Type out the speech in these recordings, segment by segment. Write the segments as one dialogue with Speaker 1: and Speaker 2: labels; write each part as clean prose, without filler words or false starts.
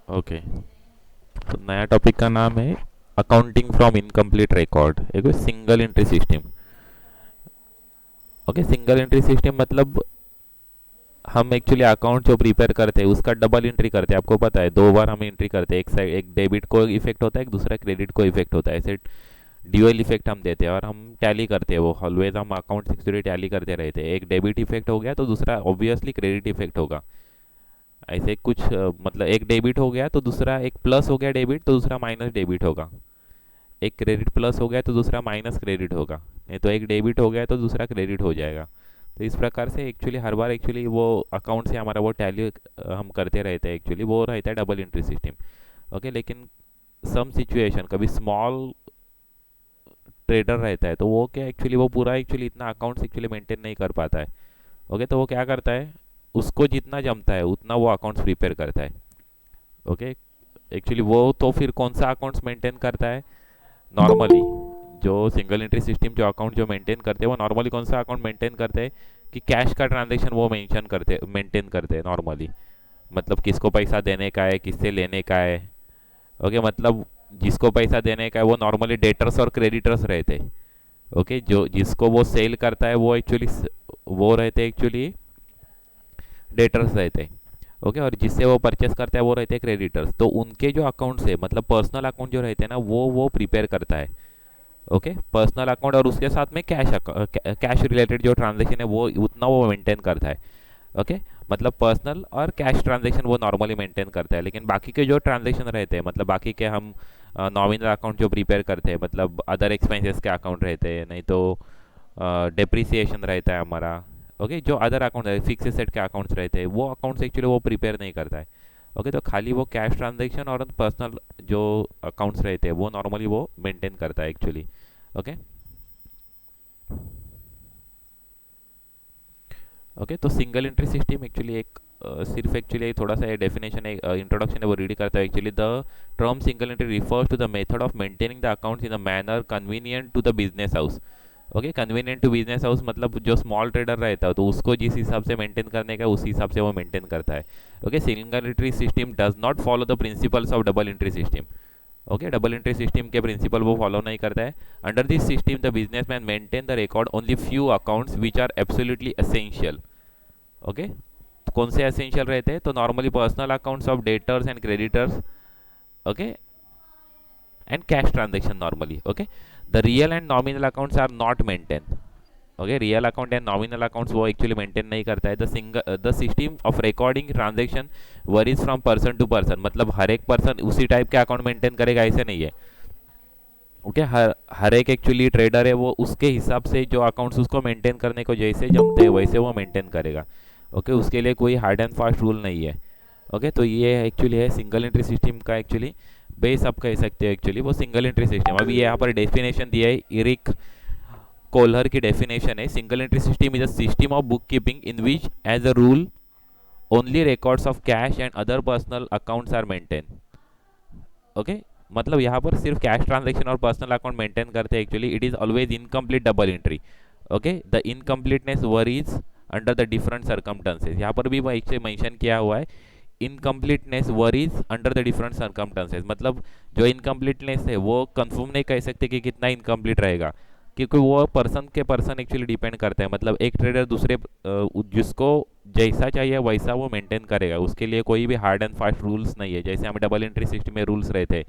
Speaker 1: Okay, तो नया topic का नाम है अकाउंटिंग फ्रॉम इनकम्प्लीट रिकॉर्ड, एक single entry system. Okay, single entry system मतलब हम एक्चुअली अकाउंट जो प्रिपेयर करते हैं उसका डबल एंट्री करते हैं। आपको पता है, दो बार हम एंट्री करते हैं, एक साइड एक डेबिट को इफेक्ट होता है, एक दूसरा क्रेडिट को इफेक्ट होता है। ऐसे ड्यूअल इफेक्ट हम देते हैं और हम टैली करते हैं। वो ऑलवेज हम अकाउंट एक्चुअली टैली करते रहते हैं। एक डेबिट इफेक्ट हो गया तो दूसरा ऑब्वियसली क्रेडिट इफेक्ट होगा। ऐसे कुछ मतलब एक डेबिट हो गया तो दूसरा, एक प्लस हो गया डेबिट तो दूसरा माइनस डेबिट होगा। एक क्रेडिट प्लस हो गया तो दूसरा माइनस क्रेडिट होगा। नहीं तो एक डेबिट हो गया तो दूसरा क्रेडिट हो जाएगा। तो इस प्रकार से एक्चुअली हर बार एक्चुअली वो अकाउंट से हमारा वो टैली हम करते रहते हैं। एक्चुअली वो रहता है डबल एंट्री सिस्टम। ओके, लेकिन सम सिचुएशन कभी स्मॉल ट्रेडर रहता है तो वो क्या एक्चुअली वो पूरा एक्चुअली इतना अकाउंट्स एक्चुअली मेंटेन नहीं कर पाता है। ओके, तो वो क्या करता है, उसको जितना जमता है उतना वो अकाउंट्स प्रिपेयर करता है। ओके, एक्चुअली वो तो फिर कौन सा अकाउंट्स मेंटेन करता है नॉर्मली, जो सिंगल एंट्री सिस्टम जो अकाउंट जो मेंटेन करते हैं वो नॉर्मली कौन सा अकाउंट मेंटेन करते हैं कि कैश का ट्रांजेक्शन वो मेंटेन करते हैं नॉर्मली। मतलब किसको पैसा देने का है, किससे लेने का है। ओके, मतलब जिसको पैसा देने का है वो नॉर्मली डेटर्स और क्रेडिटर्स रहते हैं। ओके, जो जिसको वो सेल करता है वो एक्चुअली वो रहते एक्चुअली डेटर्स रहते हैं। ओके, और जिससे वो परचेस करता है वो रहते हैं क्रेडिटर्स। तो उनके जो अकाउंट्स है मतलब पर्सनल अकाउंट जो रहते हैं ना वो प्रिपेयर करता है। ओके, पर्सनल अकाउंट और उसके साथ में कैश रिलेटेड जो ट्रांजेक्शन है वो उतना वो मेंटेन करता है। ओके, मतलब पर्सनल और कैश ट्रांजेक्शन वो नॉर्मली मेंटेन करता है। लेकिन बाकी के जो ट्रांजेक्शन रहते हैं मतलब बाकी के हम नॉमिनल अकाउंट जो प्रिपेयर करते हैं, मतलब अदर एक्सपेंसेस के अकाउंट रहते हैं, नहीं तो डेप्रिसिएशन रहता है हमारा। ओके, जो अदर अकाउंट है फिक्स एसेट के अकाउंट्स रहते हैं वो अकाउंट्स एक्चुअली वो प्रिपेयर नहीं करता है। ओके, तो खाली वो कैश ट्रांजेक्शन और पर्सनल जो अकाउंट्स रहते हैं वो नॉर्मली वो मेंटेन करता है एक्चुअली। ओके, ओके, तो सिंगल एंट्री सिस्टम एक्चुअली एक सिर्फ एक्चुअली थोड़ा सा डेफिनेशन है, इंट्रोडक्शन है वो रीड करता है। Actually the term single entry refers to the method of maintaining the accounts in a manner convenient to the business house. Okay, convenient to business house मतलब जो स्मॉल ट्रेडर रहता है तो उसको जिस हिसाब से मेंटेन करने का उस हिसाब से वो मेंटेन करता है। Okay, single entry system does not follow the principles of double entry system. Okay, double entry system के प्रिंसिपल वो फॉलो नहीं करता है। Under this system the businessman maintain the record only few accounts which are absolutely essential. Okay, तो कौन से essential रहते हैं तो normally personal accounts of debtors and creditors. Okay, and cash transaction normally. Okay, the real and nominal accounts are not maintain. Okay, real account and nominal accounts वो actually maintain नहीं करता है। The system of recording transaction varies from person to person, मतलब हर एक person उसी type के account maintain करेगा ऐसे नहीं है। ओके, हर एक एक्चुअली ट्रेडर है वो उसके हिसाब से जो अकाउंट्स उसको मेंटेन करने को जैसे जमते हैं वैसे वो मेंटेन करेगा। ओके, उसके लिए कोई हार्ड एंड फास्ट रूल नहीं है। ओके, तो ये एक्चुअली है सिंगल एंट्री सिस्टम का एक्चुअली बेस आप कह सकते हो एक्चुअली वो सिंगल एंट्री सिस्टम। अभी ये यहाँ पर डेफिनेशन दिया है, इरिक कोलर की डेफिनेशन है। Single entry system is a system of book keeping in which as a rule only records of cash and other personal accounts are maintain. Okay, मतलब यहाँ पर सिर्फ कैश ट्रांजेक्शन और personal account maintain करते हैं actually. It is always incomplete double entry. Okay, the incompleteness varies under the different circumstances. यहाँ पर भी मेंशन किया हुआ है, incompleteness varies under the different circumstances. मतलब जो इनकम्प्लीटनेस है वो कंफर्म नहीं कह सकते कि कितना इनकम्प्लीट रहेगा, क्योंकि वो पर्सन के पर्सन एक्चुअली डिपेंड करता है। मतलब एक ट्रेडर दूसरे जिसको जैसा चाहिए वैसा वो मेंटेन करेगा, उसके लिए कोई भी हार्ड एंड फास्ट रूल्स नहीं है। जैसे हमें डबल एंट्री सिस्टम में रूल्स रहते हैं।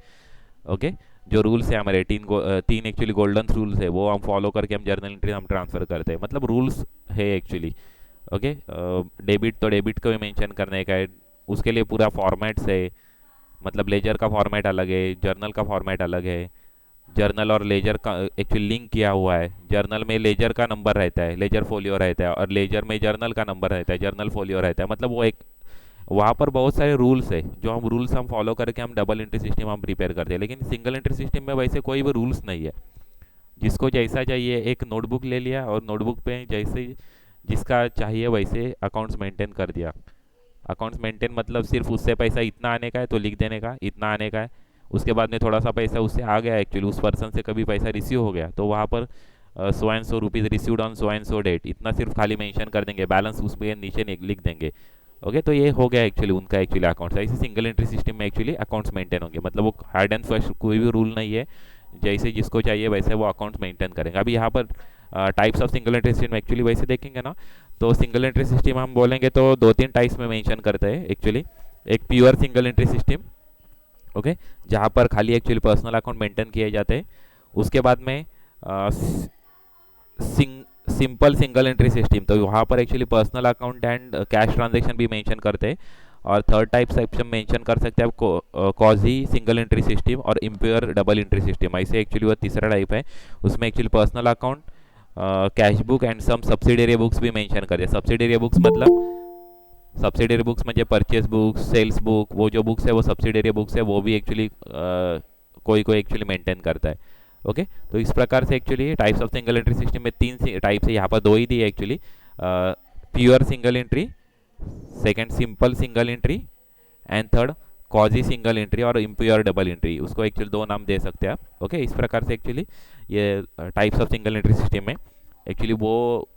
Speaker 1: ओके, जो रूल्स है हमारे तीन एक्चुअली गोल्डन रूल्स है वो हम फॉलो करके हम जर्नल एंट्री हम ट्रांसफर करते हैं, मतलब रूल्स है एक्चुअली। ओके, डेबिट तो डेबिट को भी मेंशन करने का है, उसके लिए पूरा फॉर्मेट्स है। मतलब लेजर का फॉर्मेट अलग है, जर्नल का फॉर्मेट अलग है। जर्नल और लेजर का एक्चुअली लिंक किया हुआ है। जर्नल में लेजर का नंबर रहता है, लेजर फोलियो रहता है, और लेजर में जर्नल का नंबर रहता है, जर्नल फोलियो रहता है। मतलब वो एक वहाँ पर बहुत सारे रूल्स है, जो हम रूल्स हम फॉलो करके हम डबल एंट्री सिस्टम हम प्रिपेयर करते हैं। लेकिन सिंगल एंट्री सिस्टम में वैसे कोई भी रूल्स नहीं है। जिसको जैसा चाहिए एक नोटबुक ले लिया और नोटबुक पे जैसे जिसका चाहिए वैसे अकाउंट्स मेंटेन कर दिया। अकाउंट्स मेंटेन मतलब सिर्फ उससे पैसा इतना आने का है तो लिख देने का इतना आने का है। उसके बाद में थोड़ा सा पैसा उससे आ गया एक्चुअली, उस पर्सन से कभी पैसा रिसीव हो गया तो वहाँ पर 100 rupees received on so and so date इतना सिर्फ खाली मेंशन कर देंगे, बैलेंस उस पर नीचे लिख देंगे। ओके, तो ये हो गया एक्चुअली उनका एक्चुअली अकाउंट्स। ऐसे सिंगल एंट्री सिस्टम में एक्चुअली अकाउंट्स मेंटेन होंगे, मतलब वो हार्ड एंड फर्स्ट कोई भी रूल नहीं है, जैसे जिसको चाहिए वैसे वो अकाउंट्स मेंटेन करेंगे। अभी यहाँ पर types of single entry system actually वैसे देखेंगे ना, तो सिंगल एंट्री सिस्टम हम बोलेंगे तो दो तीन टाइप्स में मेंशन करते हैं एक्चुअली। एक pure single entry system, okay, जहाँ पर खाली एक्चुअली पर्सनल अकाउंट मेंटेन किए जाते हैं। उसके बाद में सिंपल सिंगल एंट्री सिस्टम, तो वहाँ पर actually personal account and cash transaction भी मेंशन करते हैं। और थर्ड टाइप सेक्शन मेंशन कर सकते हैं आप कॉजी सिंगल एंट्री सिस्टम और इम्प्योर डबल एंट्री सिस्टम। ऐसे एक्चुअली वो तीसरा टाइप है, उसमें actually personal account, cash book and some subsidiary books भी मेंशन करते हैं। सब्सिडरी बुक्स मतलब सब्सिडरी बुक्स म्हणजे परचेस बुक्स, सेल्स बुक, वो जो बुक्स है वो सब्सिडरी बुक्स है, वो भी एक्चुअली कोई कोई एक्चुअली मेंटेन करता है। ओके, तो इस प्रकार से actually types of single entry system में तीन टाइप्स है, यहाँ पर दो ही दी है actually. Pure single entry, second simple single entry, and third quasi single entry और इम्प्योर डबल एंट्री। उसको एक्चुअली दो नाम दे सकते हैं आप। ओके, इस प्रकार से एक्चुअली ये types of single entry system में एक्चुअली वो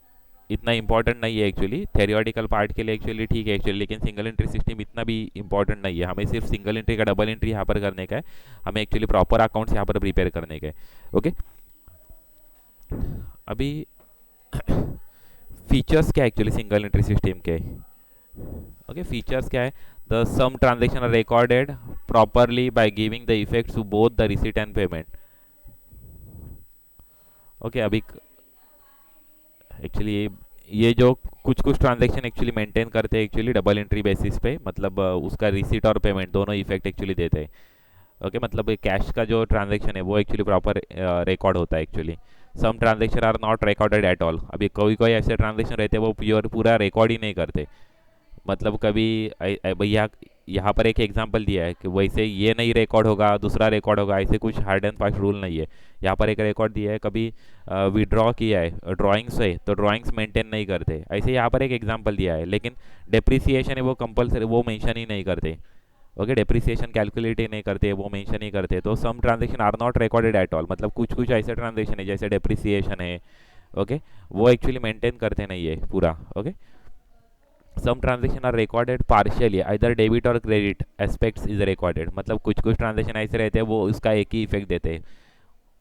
Speaker 1: इतना इंपॉर्टेंट नहीं है एक्चुअली, थेरियोटिकल पार्ट के लिए एक्चुअली ठीक है एक्चुअली, लेकिन सिंगल एंट्री सिस्टम इतना भी इंपॉर्टेंट नहीं है। हमें सिर्फ सिंगल एंट्री का डबल एंट्री यहाँ पर करने का है, हमें एक्चुअली प्रॉपर अकाउंट्स यहाँ पर प्रिपेयर करने का है। ओके, अभी फीचर्स क्या है एक्चुअली सिंगल एंट्री सिस्टम के। ओके, फीचर्स क्या है, the some transaction are recorded properly by giving the effects to both the receipt and payment. Okay, अभी एक्चुअली ये जो कुछ कुछ ट्रांजैक्शन एक्चुअली मेंटेन करते हैं एक्चुअली डबल एंट्री बेसिस पे, मतलब उसका रिसीट और पेमेंट दोनों इफेक्ट एक्चुअली देते हैं। ओके, मतलब कैश का जो ट्रांजैक्शन है वो एक्चुअली प्रॉपर रिकॉर्ड होता है actually. Some transaction are not recorded at all, अभी कोई कोई ऐसे ट्रांजैक्शन रहते हैं वो प्योर पूरा रिकॉर्ड ही नहीं करते, मतलब कभी भैया यहाँ पर एक एग्जांपल दिया है कि वैसे ये नहीं रिकॉर्ड होगा दूसरा रिकॉर्ड होगा, ऐसे कुछ हार्ड एंड फास्ट रूल नहीं है। यहाँ पर एक रिकॉर्ड दिया है, कभी विड्रॉ किया है ड्राइंग्स है तो ड्राइंग्स मेंटेन नहीं करते, ऐसे यहाँ पर एक एग्जांपल दिया है। लेकिन डेप्रिसिएशन है वो कंपलसरी वो मेंशन ही नहीं करते। ओके, डेप्रिसिएशन कैलकुलेट ही नहीं करते, वो मेंशन ही करते। तो some transaction are not recorded at all, मतलब कुछ कुछ ऐसे ट्रांजेक्शन है जैसे डेप्रिसिएशन है, ओके, वो एक्चुअली मेंटेन करते नहीं है पूरा। Okay, some transaction are recorded partially, either debit और क्रेडिट एस्पेक्ट्स इज रिकॉर्डेड, मतलब कुछ कुछ ट्रांजेक्शन ऐसे रहते हैं वो उसका एक ही इफेक्ट देते हैं।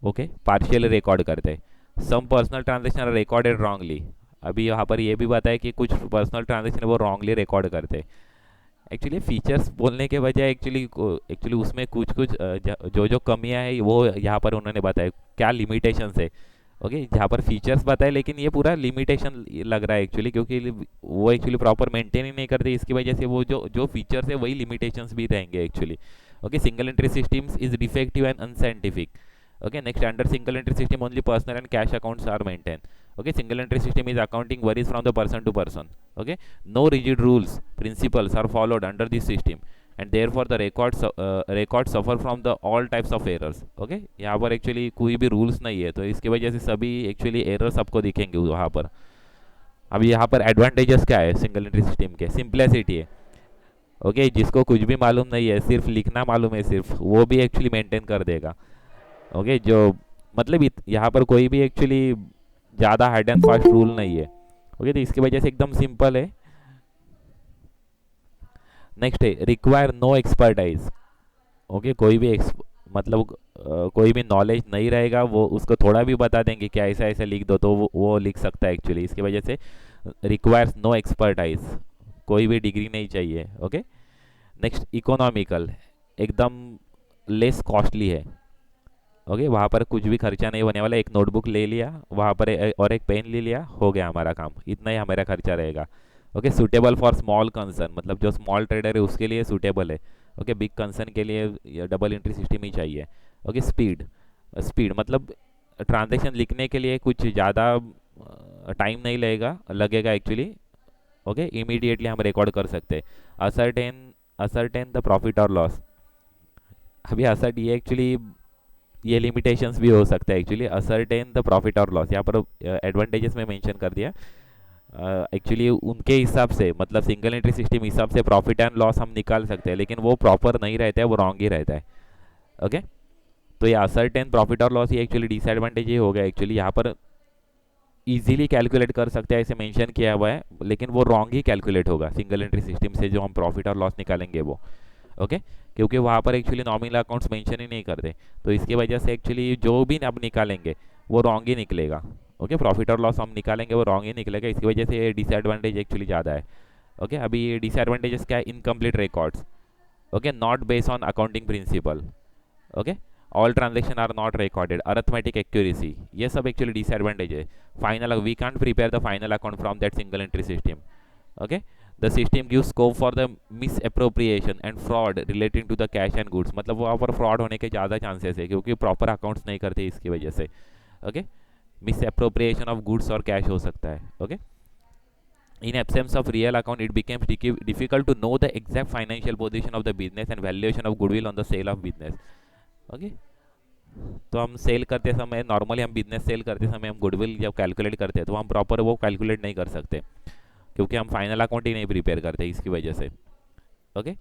Speaker 1: ओके, पार्शियली रिकॉर्ड करते हैं। Some personal transaction are recorded wrongly, अभी यहाँ पर ये भी बताया कि कुछ पर्सनल ट्रांजेक्शन वो रॉन्गली रिकॉर्ड करते हैं। एक्चुअली फीचर्स बोलने के बजाय एक्चुअली उसमें कुछ कुछ जो जो कमियां हैं वो यहाँ पर उन्होंने बताया, क्या लिमिटेशंस है। ओके, जहाँ पर फीचर्स बताए लेकिन ये पूरा लिमिटेशन लग रहा है एक्चुअली, क्योंकि वो एक्चुअली प्रॉपर मेंटेन ही नहीं करते, इसकी वजह से वो जो जो फीचर्स है वही लिमिटेशंस भी रहेंगे actually. Okay, single entry systems is defective and unscientific. Okay, next, under single entry system only personal and cash accounts are maintained. Okay, single entry system is accounting varies from the person to person. Okay, no rigid rules principles are followed under this system, and therefore the records suffer from the all types of errors. Okay, यहाँ पर actually कोई भी rules नहीं है तो इसकी वजह से सभी एक्चुअली एरर्स आपको दिखेंगे वहाँ पर। अब यहाँ पर एडवांटेजेस क्या है सिंगल एंट्री सिस्टम के, सिंप्लिसिटी है। ओके, जिसको कुछ भी मालूम नहीं है सिर्फ लिखना मालूम है सिर्फ, वो भी एक्चुअली मेंटेन कर देगा। ओके, जो मतलब यहाँ पर कोई भी एक्चुअली ज़्यादा हार्ड एंड फास्ट रूल नहीं है। ओके, तो इसकी वजह से एकदम सिंपल है। नेक्स्ट है रिक्वायर नो एक्सपर्टाइज। ओके, कोई भी मतलब कोई भी नॉलेज नहीं रहेगा, वो उसको थोड़ा भी बता देंगे कि ऐसा ऐसा लिख दो तो वो लिख सकता है एक्चुअली। इसकी वजह से रिक्वायर्स नो एक्सपर्टाइज, कोई भी डिग्री नहीं चाहिए। ओके, नेक्स्ट इकोनॉमिकल, एकदम लेस कॉस्टली है। ओके, वहाँ पर कुछ भी खर्चा नहीं होने वाला, एक नोटबुक ले लिया वहाँ पर और एक पेन ले लिया, हो गया हमारा काम, इतना ही हमारा खर्चा रहेगा। Okay, suitable for small concern, मतलब जो स्मॉल ट्रेडर है उसके लिए सूटेबल है। ओके, बिग कंसर्न के लिए डबल एंट्री सिस्टम ही चाहिए। ओके, स्पीड मतलब ट्रांजेक्शन लिखने के लिए कुछ ज़्यादा टाइम नहीं लगेगा एक्चुअली। ओके, इमीडिएटली हम रिकॉर्ड कर सकते हैं। असर्टेन द प्रॉफिट और लॉस, अभी असर्ट ये एक्चुअली ये लिमिटेशंस भी हो सकता है एक्चुअली। असर्टेन द प्रॉफिट और लॉस, यहाँ पर एडवांटेजेस में मेंशन कर दिया एक्चुअली उनके हिसाब से, मतलब सिंगल एंट्री सिस्टम हिसाब से प्रॉफिट एंड लॉस हम निकाल सकते हैं, लेकिन वो प्रॉपर नहीं रहता है, वो रॉन्ग ही रहता है। ओके, तो ये असर्टेन प्रॉफिट और लॉस ये एक्चुअली डिसएडवांटेज ही हो गया एक्चुअली। यहाँ पर इजीली कैलकुलेट कर सकते हैं ऐसे मेंशन किया हुआ है, लेकिन वो रॉन्ग ही कैलकुलेट होगा सिंगल एंट्री सिस्टम से जो हम प्रॉफिट और लॉस निकालेंगे वो। ओके, क्योंकि वहाँ पर एक्चुअली नॉमिनल अकाउंट्स मेंशन ही नहीं करते, तो इसकी वजह से एक्चुअली जो भी अब निकालेंगे वो रॉन्ग ही निकलेगा। ओके, प्रॉफिट और लॉस हम निकालेंगे वो रॉन्ग ही निकलेगा, इसकी वजह से ये डिसएडवांटेज एक्चुअली ज़्यादा है। ओके, अभी ये डिसएडवांटेजेस क्या है? Incomplete records, okay, not based on accounting principle, okay, all transaction are not recorded, arithmetic accuracy, ये सब एक्चुअली डिसएडवांटेज है। Final we can't prepare the final account from that single entry system. Okay, the system give scope for the misappropriation and fraud relating to the cash and goods, मतलब वहाँ पर fraud होने के ज़्यादा chances है क्योंकि proper accounts नहीं करते इसकी वजह से। Okay, miss appropriation of goods और कैश हो सकता है। Okay, in absence of real account it becomes difficult to know the exact financial position of the business and valuation of goodwill on the sale of business। Okay, तो हम cell करते समय normally हम business sell करते समय हम goodwill जब calculate करते हैं तो हम प्रॉपर वो कैलकुलेट नहीं कर सकते क्योंकि हम फाइनल अकाउंट ही नहीं प्रिपेयर करते इसकी वजह से। Okay,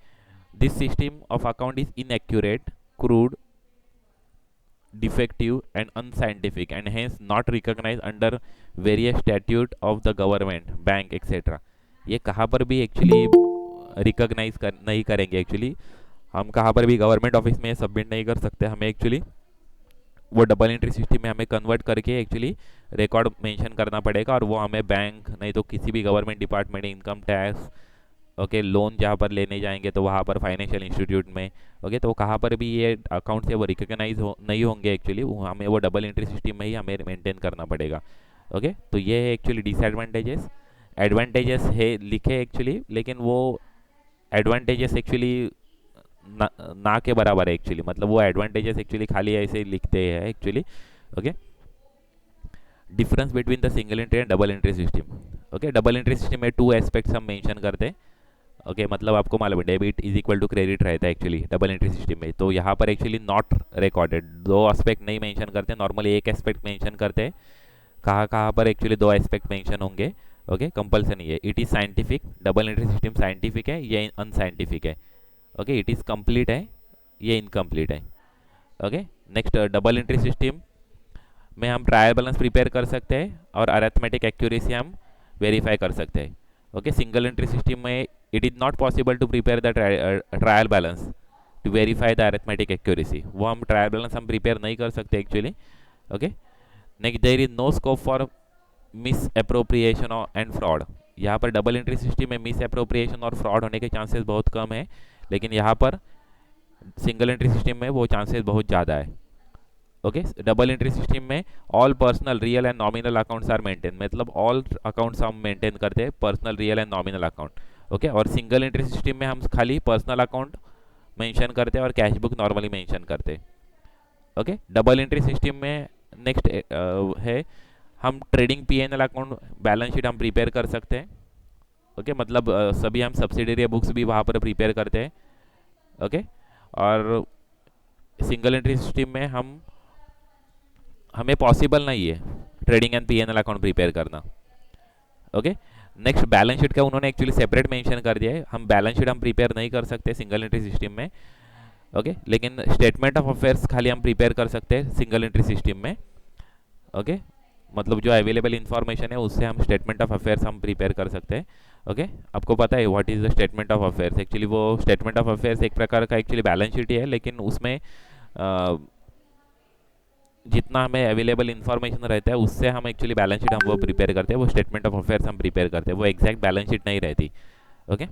Speaker 1: this system of account is inaccurate, crude, defective and unscientific and hence not recognized under various statute of the government, bank etc। ये कहाँ पर भी एक्चुअली रिकॉग्नाइज नहीं करेंगे, एक्चुअली हम कहाँ पर भी गवर्नमेंट ऑफिस में सबमिट नहीं कर सकते, हमें एक्चुअली वो डबल एंट्री सिस्टम में हमें कन्वर्ट करके एक्चुअली रिकॉर्ड मेंशन करना पड़ेगा और वो हमें बैंक नहीं तो किसी भी government department, income tax, okay, loan जहाँ पर लेने जाएंगे तो वहाँ पर फाइनेंशियल इंस्टीट्यूट में, ओके, तो कहाँ पर भी ये अकाउंट से वो रिकॉग्नाइज नहीं होंगे एक्चुअली, हमें वो डबल एंट्री सिस्टम में ही हमें मेंटेन करना पड़ेगा। ओके, तो ये है एक्चुअली डिसएडवांटेजेस। एडवांटेजेस है लिखे एक्चुअली, लेकिन वो एडवांटेजेस एक्चुअली ना के बराबर है एक्चुअली, मतलब वो एडवांटेजेस एक्चुअली खाली ऐसे ही लिखते हैं actually. Okay, difference between the single entry and double entry system. Okay, double entry system में 2 एस्पेक्ट्स हम मेंशन करते हैं। ओके, मतलब आपको मालूम है debit is equal to credit रहता है एक्चुअली डबल एंट्री सिस्टम में, तो यहाँ पर एक्चुअली नॉट रिकॉर्डेड, 2 एस्पेक्ट नहीं मेंशन करते, नॉर्मली एक एस्पेक्ट मेंशन करते हैं। कहाँ कहाँ पर एक्चुअली 2 एस्पेक्ट मेंशन होंगे। ओके, कंपल्सरी है। It is scientific, double entry system scientific है, ये अनसाइंटिफिक है। ओके, इट इज़ कंप्लीट है, ये इनकम्प्लीट है। Okay, next, double entry system में हम ट्रायल बैलेंस प्रिपेयर कर सकते हैं और अरिथमेटिक एक्यूरेसी हम वेरीफाई कर सकते हैं। ओके, सिंगल एंट्री सिस्टम में it is not possible to prepare the trial balance to verify the arithmetic accuracy, वो हम ट्रायल बैलेंस हम प्रिपेयर नहीं कर सकते actually. Okay, next, there is no scope for misappropriation and fraud, यहाँ पर double entry system में misappropriation और फ्रॉड होने के चांसेस बहुत कम है, लेकिन यहाँ पर सिंगल एंट्री सिस्टम में वो चांसेस बहुत ज़्यादा है। ओके, डबल एंट्री सिस्टम में all personal, real and nominal accounts are maintain, मतलब ऑल अकाउंट्स हम मेंटेन करते हैं, personal, real and nominal account. Okay, और सिंगल एंट्री सिस्टम में हम खाली पर्सनल अकाउंट मेंशन करते हैं और कैश बुक नॉर्मली मेंशन करते हैं। ओके, डबल एंट्री सिस्टम में नेक्स्ट है हम trading P&L account, balance sheet हम प्रिपेयर कर सकते हैं। ओके, मतलब सभी हम सब्सिडरी बुक्स भी वहाँ पर प्रिपेयर करते हैं। ओके, और सिंगल एंट्री सिस्टम में हमें पॉसिबल नहीं है trading and P&L account prepare करना। ओके, नेक्स्ट, बैलेंस शीट का उन्होंने एक्चुअली सेपरेट मेंशन कर दिया है, हम बैलेंस शीट हम प्रिपेयर नहीं कर सकते सिंगल एंट्री सिस्टम में। ओके, लेकिन स्टेटमेंट ऑफ अफेयर्स खाली हम प्रिपेयर कर सकते हैं सिंगल एंट्री सिस्टम में। ओके, मतलब जो अवेलेबल इन्फॉर्मेशन है उससे हम स्टेटमेंट ऑफ अफेयर्स हम प्रिपेयर कर सकते हैं। ओके, आपको पता है what is the statement of affairs, actually वो स्टेटमेंट ऑफ अफेयर्स एक प्रकार का एक्चुअली बैलेंस शीट ही है, लेकिन उसमें जितना हमें अवेलेबल इन्फॉर्मेशन रहता है उससे हम एक्चुअली बैलेंस शीट हम वो प्रिपेयर करते हैं, वो स्टेटमेंट ऑफ अफेयर्स हम प्रिपेयर करते हैं, वो एग्जैक्ट बैलेंस शीट नहीं रहती। ओके,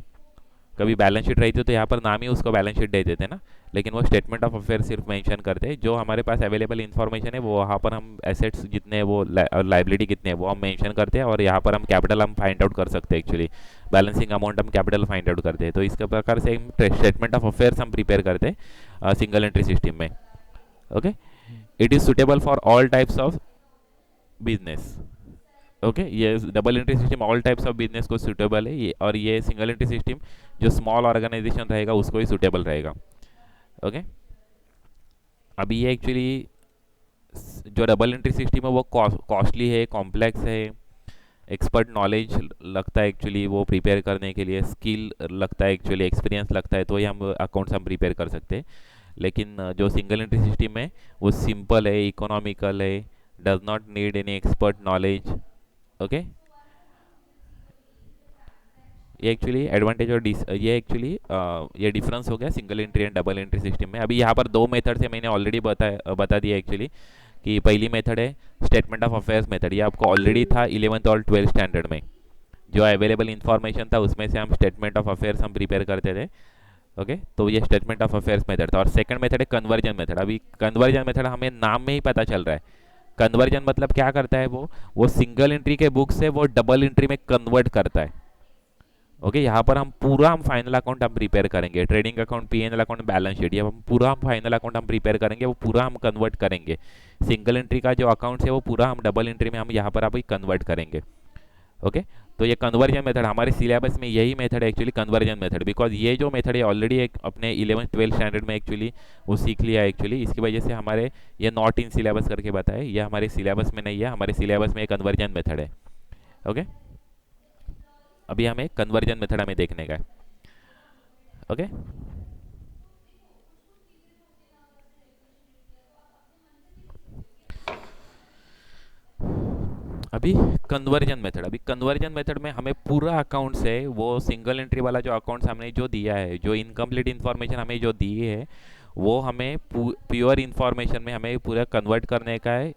Speaker 1: कभी बैलेंस शीट रहती तो यहाँ पर नाम ही उसको बैलेंस शीट दे देते ना, लेकिन वो स्टेटमेंट ऑफ अफेयर सिर्फ मेंशन करते हैं, जो हमारे पास अवेलेबल इन्फॉर्मेशन है वो वहाँ पर हम एसेट्स जितने वो और लाइबिलिटी कितने हैं वो हम मेंशन करते हैं, और यहाँ पर हम कैपिटल हम फाइंड आउट कर सकते हैं, एक्चुअली बैलेंसिंग अमाउंट हम कैपिटल फाइंड आउट करते हैं। तो इसके प्रकार से स्टेटमेंट ऑफ अफेयर्स हम प्रिपेयर करते हैं सिंगल एंट्री सिस्टम में। Okay, it is suitable for all types of business. Okay, ये double entry system all types of business को सूटेबल है ये, और ये सिंगल एंट्री सिस्टम जो स्मॉल ऑर्गेनाइजेशन रहेगा उसको ही सूटेबल रहेगा। ओके, अभी ये एक्चुअली जो डबल एंट्री सिस्टम है वो कॉस्टली है, कॉम्प्लेक्स है, एक्सपर्ट नॉलेज लगता है एक्चुअली वो प्रिपेयर करने के लिए, स्किल लगता है एक्चुअली, एक्सपीरियंस लगता है, तो ही हम अकाउंट्स हम प्रिपेयर कर सकते हैं। लेकिन जो सिंगल एंट्री सिस्टम है वो सिंपल है, इकोनॉमिकल है, does not need any expert knowledge, okay, ये एक्चुअली एडवांटेज और ये एक्चुअली ये डिफरेंस हो गया single entry and double entry system में। अभी यहाँ पर दो मेथड से मैंने ऑलरेडी बता दिया एक्चुअली कि पहली मेथड है स्टेटमेंट ऑफ अफेयर्स मेथड। ये आपको ऑलरेडी था 11th और 12th स्टैंडर्ड में, जो अवेलेबल इन्फॉर्मेशन था उसमें से हम स्टेटमेंट ऑफ अफेयर्स हम प्रिपेयर करते थे। ओके, तो ये स्टेटमेंट ऑफ अफेयर्स मेथड था। और सेकंड मेथड है कन्वर्जन मेथड। अभी कन्वर्जन मेथड हमें नाम में ही पता चल रहा है, कन्वर्जन मतलब क्या करता है वो सिंगल एंट्री के बुक से वो डबल एंट्री में कन्वर्ट करता है। ओके, यहाँ पर हम पूरा हम फाइनल अकाउंट हम प्रिपेयर करेंगे, trading account, PNL account, balance sheet, ये हम पूरा हम फाइनल अकाउंट हम प्रिपेयर करेंगे, वो पूरा हम कन्वर्ट करेंगे। सिंगल एंट्री का जो अकाउंट है वो पूरा हम डबल एंट्री में हम यहाँ पर अभी कन्वर्ट करेंगे। ओके, तो ये कन्वर्जन मेथड हमारे सिलेबस में यही मेथड है एक्चुअली, कन्वर्जन मेथड। बिकॉज ये जो मेथड है ऑलरेडी एक अपने 11th 12th स्टैंडर्ड में एक्चुअली वो सीख लिया है एक्चुअली, इसकी वजह से हमारे ये नॉट इन सिलेबस करके बताए, ये हमारे सिलेबस में नहीं है, हमारे सिलेबस में एक कन्वर्जन मेथड है। ओके, अभी हमें कन्वर्जन मेथड हमें देखने का है। ओके, अभी कन्वर्जन मेथड में हमें पूरा अकाउंट से वो सिंगल एंट्री वाला जो अकाउंट हमने जो दिया है, जो इनकम्प्लीट इन्फॉर्मेशन हमें जो दी है, वो हमें प्योर इन्फॉर्मेशन में हमें पूरा कन्वर्ट करने का है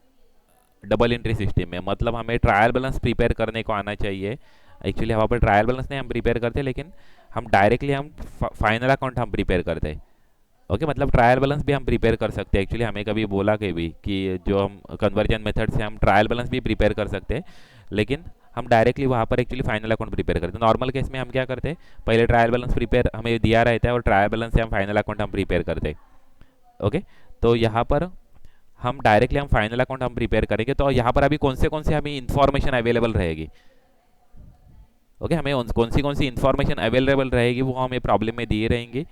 Speaker 1: डबल एंट्री सिस्टम में। मतलब हमें ट्रायल बैलेंस प्रिपेयर करने को आना चाहिए। एक्चुअली वहाँ पर ट्रायल बैलेंस नहीं हम प्रिपेयर करते, लेकिन हम डायरेक्टली हम फाइनल अकाउंट हम प्रिपेयर करते हैं। ओके, मतलब ट्रायल बैलेंस भी हम प्रिपेयर कर सकते हैं। एक्चुअली हमें कभी बोला कि भी कि जो हम कन्वर्जन मेथड से हम ट्रायल बैलेंस भी प्रिपेयर कर सकते हैं, लेकिन हम डायरेक्टली वहाँ पर एक्चुअली फाइनल अकाउंट प्रिपेयर करते हैं। नॉर्मल केस में हम क्या करते हैं, पहले ट्रायल बैलेंस प्रिपेयर हमें दिया रहता है और ट्रायल बैलेंस से हम फाइनल अकाउंट हम प्रिपेयर करते हैं। ओके, तो यहाँ पर हम डायरेक्टली हम फाइनल अकाउंट हम प्रिपेयर करेंगे। तो यहाँ पर अभी कौन से हमें इन्फॉर्मेशन अवेलेबल रहेगी, ओके, हमें कौन सी इन्फॉर्मेशन अवेलेबल रहेगी वो हमें प्रॉब्लम में दिए रहेंगे।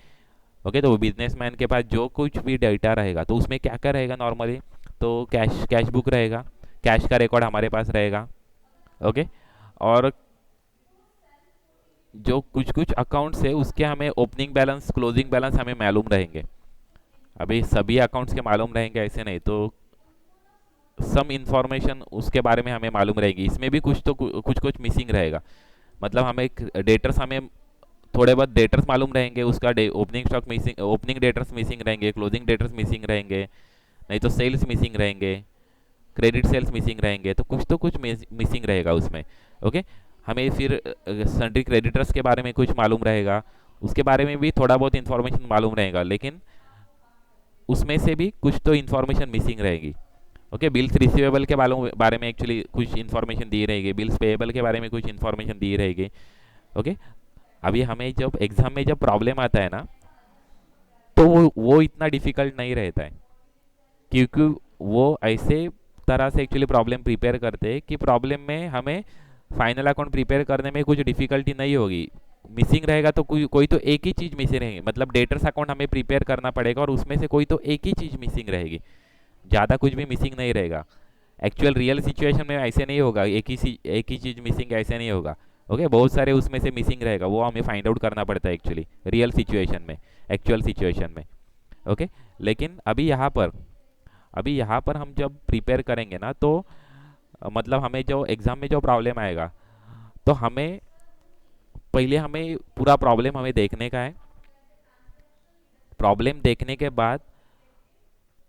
Speaker 1: ओके, तो बिजनेसमैन के पास जो कुछ भी डेटा रहेगा तो उसमें क्या क्या रहेगा नॉर्मली, तो कैश बुक रहेगा, कैश का रिकॉर्ड हमारे पास रहेगा। ओके, और जो कुछ अकाउंट्स है उसके हमें ओपनिंग बैलेंस, क्लोजिंग बैलेंस हमें मालूम रहेंगे। अभी सभी अकाउंट्स के मालूम रहेंगे ऐसे नहीं, तो सम इंफॉर्मेशन उसके बारे में हमें मालूम रहेगी। इसमें भी कुछ मिसिंग रहेगा। मतलब हमें डेटर्स, हमें थोड़े बहुत डेटर्स मालूम रहेंगे, उसका opening stock missing, opening debtors missing रहेंगे, क्लोजिंग डेटर्स मिसिंग रहेंगे, नहीं तो सेल्स मिसिंग रहेंगे, क्रेडिट सेल्स मिसिंग रहेंगे, तो कुछ मिसिंग रहेगा उसमें। ओके, हमें फिर सन्ड्री क्रेडिटर्स के बारे में कुछ मालूम रहेगा, उसके बारे में भी थोड़ा बहुत इन्फॉर्मेशन मालूम रहेगा, लेकिन उसमें से भी कुछ तो इन्फॉर्मेशन मिसिंग रहेगी। ओके, बिल्स रिसीवेबल के बारे में एक्चुअली कुछ इन्फॉर्मेशन दी रहेगी, बिल्स पेएबल के बारे में कुछ इन्फॉर्मेशन दी रहेगी। ओके, अभी हमें जब एग्जाम में जब प्रॉब्लम आता है ना, तो वो इतना डिफिकल्ट नहीं रहता है, क्योंकि वो ऐसे तरह से एक्चुअली प्रॉब्लम प्रिपेयर करते हैं कि प्रॉब्लम में हमें फाइनल अकाउंट प्रिपेयर करने में कुछ डिफिकल्टी नहीं होगी। मिसिंग रहेगा तो कोई तो एक ही चीज़ मिसिंग रहेगी, मतलब डेटर्स अकाउंट हमें प्रिपेयर करना पड़ेगा और उसमें से कोई तो एक ही चीज़ मिसिंग रहेगी, ज़्यादा कुछ भी मिसिंग नहीं रहेगा। एक्चुअल रियल सिचुएशन में ऐसे नहीं होगा, एक ही चीज़ मिसिंग ऐसे नहीं होगा। ओके, बहुत सारे उसमें से मिसिंग रहेगा, वो हमें फाइंड आउट करना पड़ता है एक्चुअली रियल सिचुएशन में, एक्चुअल सिचुएशन में। ओके, लेकिन अभी यहाँ पर हम जब प्रिपेयर करेंगे ना, तो मतलब हमें जो एग्ज़ाम में जो प्रॉब्लम आएगा, तो हमें पहले हमें पूरा प्रॉब्लम हमें देखने का है। प्रॉब्लम देखने के बाद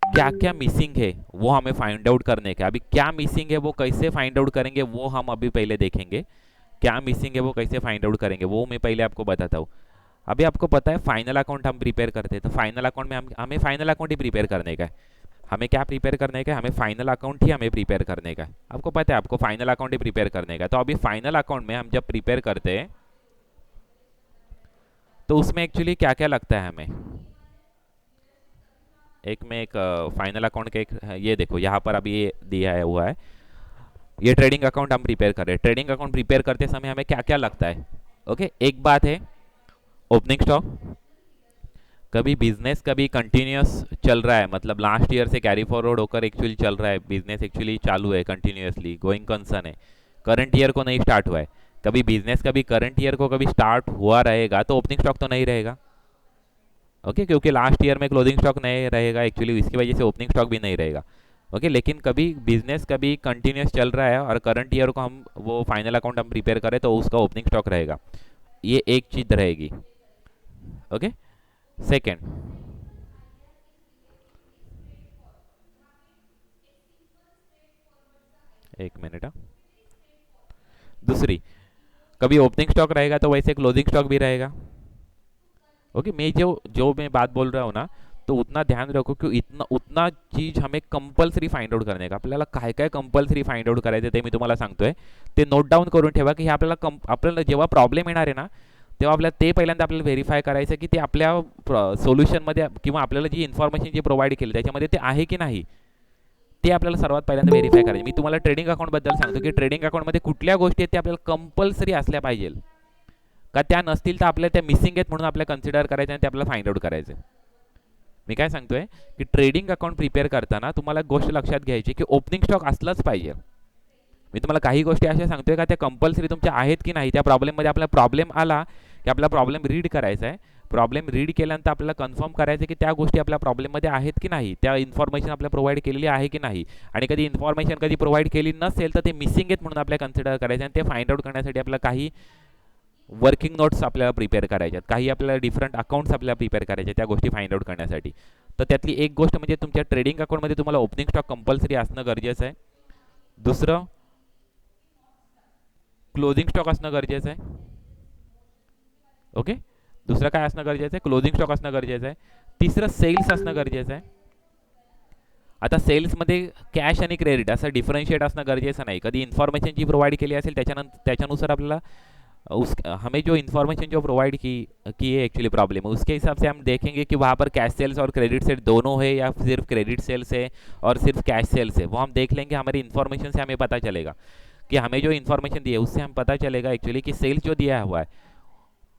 Speaker 1: क्या क्या मिसिंग है वो हमें फाइंड आउट करने का। अभी क्या मिसिंग है वो कैसे फाइंड आउट करेंगे वो हम अभी पहले देखेंगे। क्या मिसिंग है वो कैसे फाइंड आउट करेंगे वो मैं पहले आपको बताता हूँ। अभी आपको पता है फाइनल अकाउंट हम प्रिपेयर करते हैं, तो फाइनल अकाउंट में हमें फाइनल अकाउंट ही प्रिपेयर करने का है। हमें क्या प्रिपेयर करने का है, हमें फाइनल अकाउंट ही हमें प्रिपेयर करने का है। आपको पता है आपको फाइनल अकाउंट ही प्रिपेयर करने का है। तो अभी फाइनल अकाउंट में हम जब प्रिपेयर करते हैं तो उसमें एक्चुअली क्या क्या लगता है हमें। एक फाइनल अकाउंट के ये देखो यहाँ पर अभी ये दिया है हुआ है, ये ट्रेडिंग अकाउंट हम प्रिपेयर कर रहे हैं। ट्रेडिंग अकाउंट प्रिपेयर करते समय हमें क्या क्या लगता है। ओके, एक बात है ओपनिंग स्टॉक, कभी बिजनेस कभी कंटिन्यूस चल रहा है, मतलब लास्ट ईयर से कैरी फॉरवर्ड होकर एक्चुअली चल रहा है, बिजनेस एक्चुअली चालू है कंटिन्यूसली, गोइंग कंसर्न है, करंट ईयर को नहीं स्टार्ट हुआ है। कभी बिजनेस कभी करंट ईयर को कभी स्टार्ट हुआ रहेगा तो ओपनिंग स्टॉक तो नहीं रहेगा। ओके, क्योंकि लास्ट ईयर में क्लोजिंग स्टॉक नहीं रहेगा एक्चुअली, इसकी वजह से ओपनिंग स्टॉक भी नहीं रहेगा। ओके। लेकिन कभी बिजनेस कभी कंटिन्यूस चल रहा है और करंट ईयर को हम वो फाइनल अकाउंट हम प्रिपेयर करें तो उसका ओपनिंग स्टॉक रहेगा, ये एक चीज रहेगी। ओके। सेकेंड, एक मिनट, दूसरी, कभी ओपनिंग स्टॉक रहेगा तो वैसे क्लोजिंग स्टॉक भी रहेगा। ओके। मैं जो जो मैं बात बोल रहा हूँ ना, तो उतना ध्यान रखो कि इतना उतना चीज हमें कंपल्सरी फाइंड आउट करणे का, आपल्याला काय काय कंपल्सरी फाइंड आउट करायचं ते मी तुम्हाला सांगतोय, ते नोट डाऊन करून ठेवा की हे आपल्याला जेव्हा प्रॉब्लेम येणार आहे ना, तेव्हा आपल्याला ते पहिल्यांदा आपल्याला व्हेरीफाय करायचं की ते आपल्या सोल्युशनमध्ये किंवा आपल्याला जी इन्फॉर्मेशन जी प्रोव्हाइड केली त्याच्यामध्ये ते आहे की नाही, ते आपल्याला सर्वात पहिल्यांदा व्हेरीफाय करायचे। मी तुम्हाला ट्रेडिंग अकाउंटबद्दल सांगतो की ट्रेडिंग अकाउंटमध्ये कुठल्या गोष्टी आहेत त्या आपल्याला कंपल्सरी असल्या पाहिजे, का त्या नसतील तर आपल्या त्या मिसिंग आहेत म्हणून आपल्याला कन्सिडर करायचं आणि ते आपल्याला फाइंड आउट करायचं। मी काय सांगतोय की ट्रेडिंग अकाउंट प्रिपेअर करताना तुम्हाला एक गोष्ट लक्षात घ्यायची की ओपनिंग स्टॉक असलाच पाहिजे। मी तुम्हाला काही गोष्टी अशा सांगतोय का त्या कंपल्सरी तुमच्या आहेत की नाही, त्या प्रॉब्लेममध्ये आपला प्रॉब्लेम आला की आपला प्रॉब्लेम रीड करायचा आहे, प्रॉब्लेम रीड केल्यानंतर आपल्याला कन्फर्म करायचं की त्या गोष्टी आपल्या प्रॉब्लेममध्ये आहेत की नाही, त्या इन्फॉर्मेशन आपल्याला प्रोव्हाइड केलेली आहे की नाही, आणि कधी इन्फॉर्मेशन कधी प्रोव्हाइड केली नसेल तर ते मिसिंग आहेत म्हणून आपल्याला कन्सिडर करायचं आणि ते फाइंड आउट करण्यासाठी आपल्याला काही वर्किंग नोट्स आपल्याला प्रिपेअर करायच्यात, काही आपल्याला डिफरंट अकाउंट्स आपल्याला प्रिपेअर करायचे त्या गोष्टी फाइंड आउट करण्यासाठी। तर त्यातली एक गोष्ट म्हणजे तुमच्या ट्रेडिंग अकाउंटमध्ये तुम्हाला ओपनिंग स्टॉक कंपल्सरी असणं गरजेचं आहे। दुसरं, क्लोजिंग स्टॉक असणं गरजेचं आहे। ओके। दुसरं काय असणं गरजेचं आहे? क्लोजिंग स्टॉक असणं गरजेचं आहे। तिसरं, सेल्स असणं गरजेचं आहे। आता सेल्समध्ये कॅश आणि क्रेडिट असं डिफरन्शिएट असणं गरजेचं नाही, कधी इन्फॉर्मेशन जी प्रोव्हाइड केली असेल त्याच्यानुसार आपल्याला हमें जो इन्फॉर्मेशन जो प्रोवाइड की है एक्चुअली प्रॉब्लम है उसके हिसाब से हम देखेंगे कि वहाँ पर कैश सेल्स और क्रेडिट सेल्स दोनों है या सिर्फ क्रेडिट सेल्स है और सिर्फ कैश सेल्स है, वो हम देख लेंगे। हमारी इन्फॉर्मेशन से हमें पता चलेगा कि हमें जो इन्फॉर्मेशन दी है उससे हम पता चलेगा एक्चुअली कि सेल्स जो दिया हुआ है,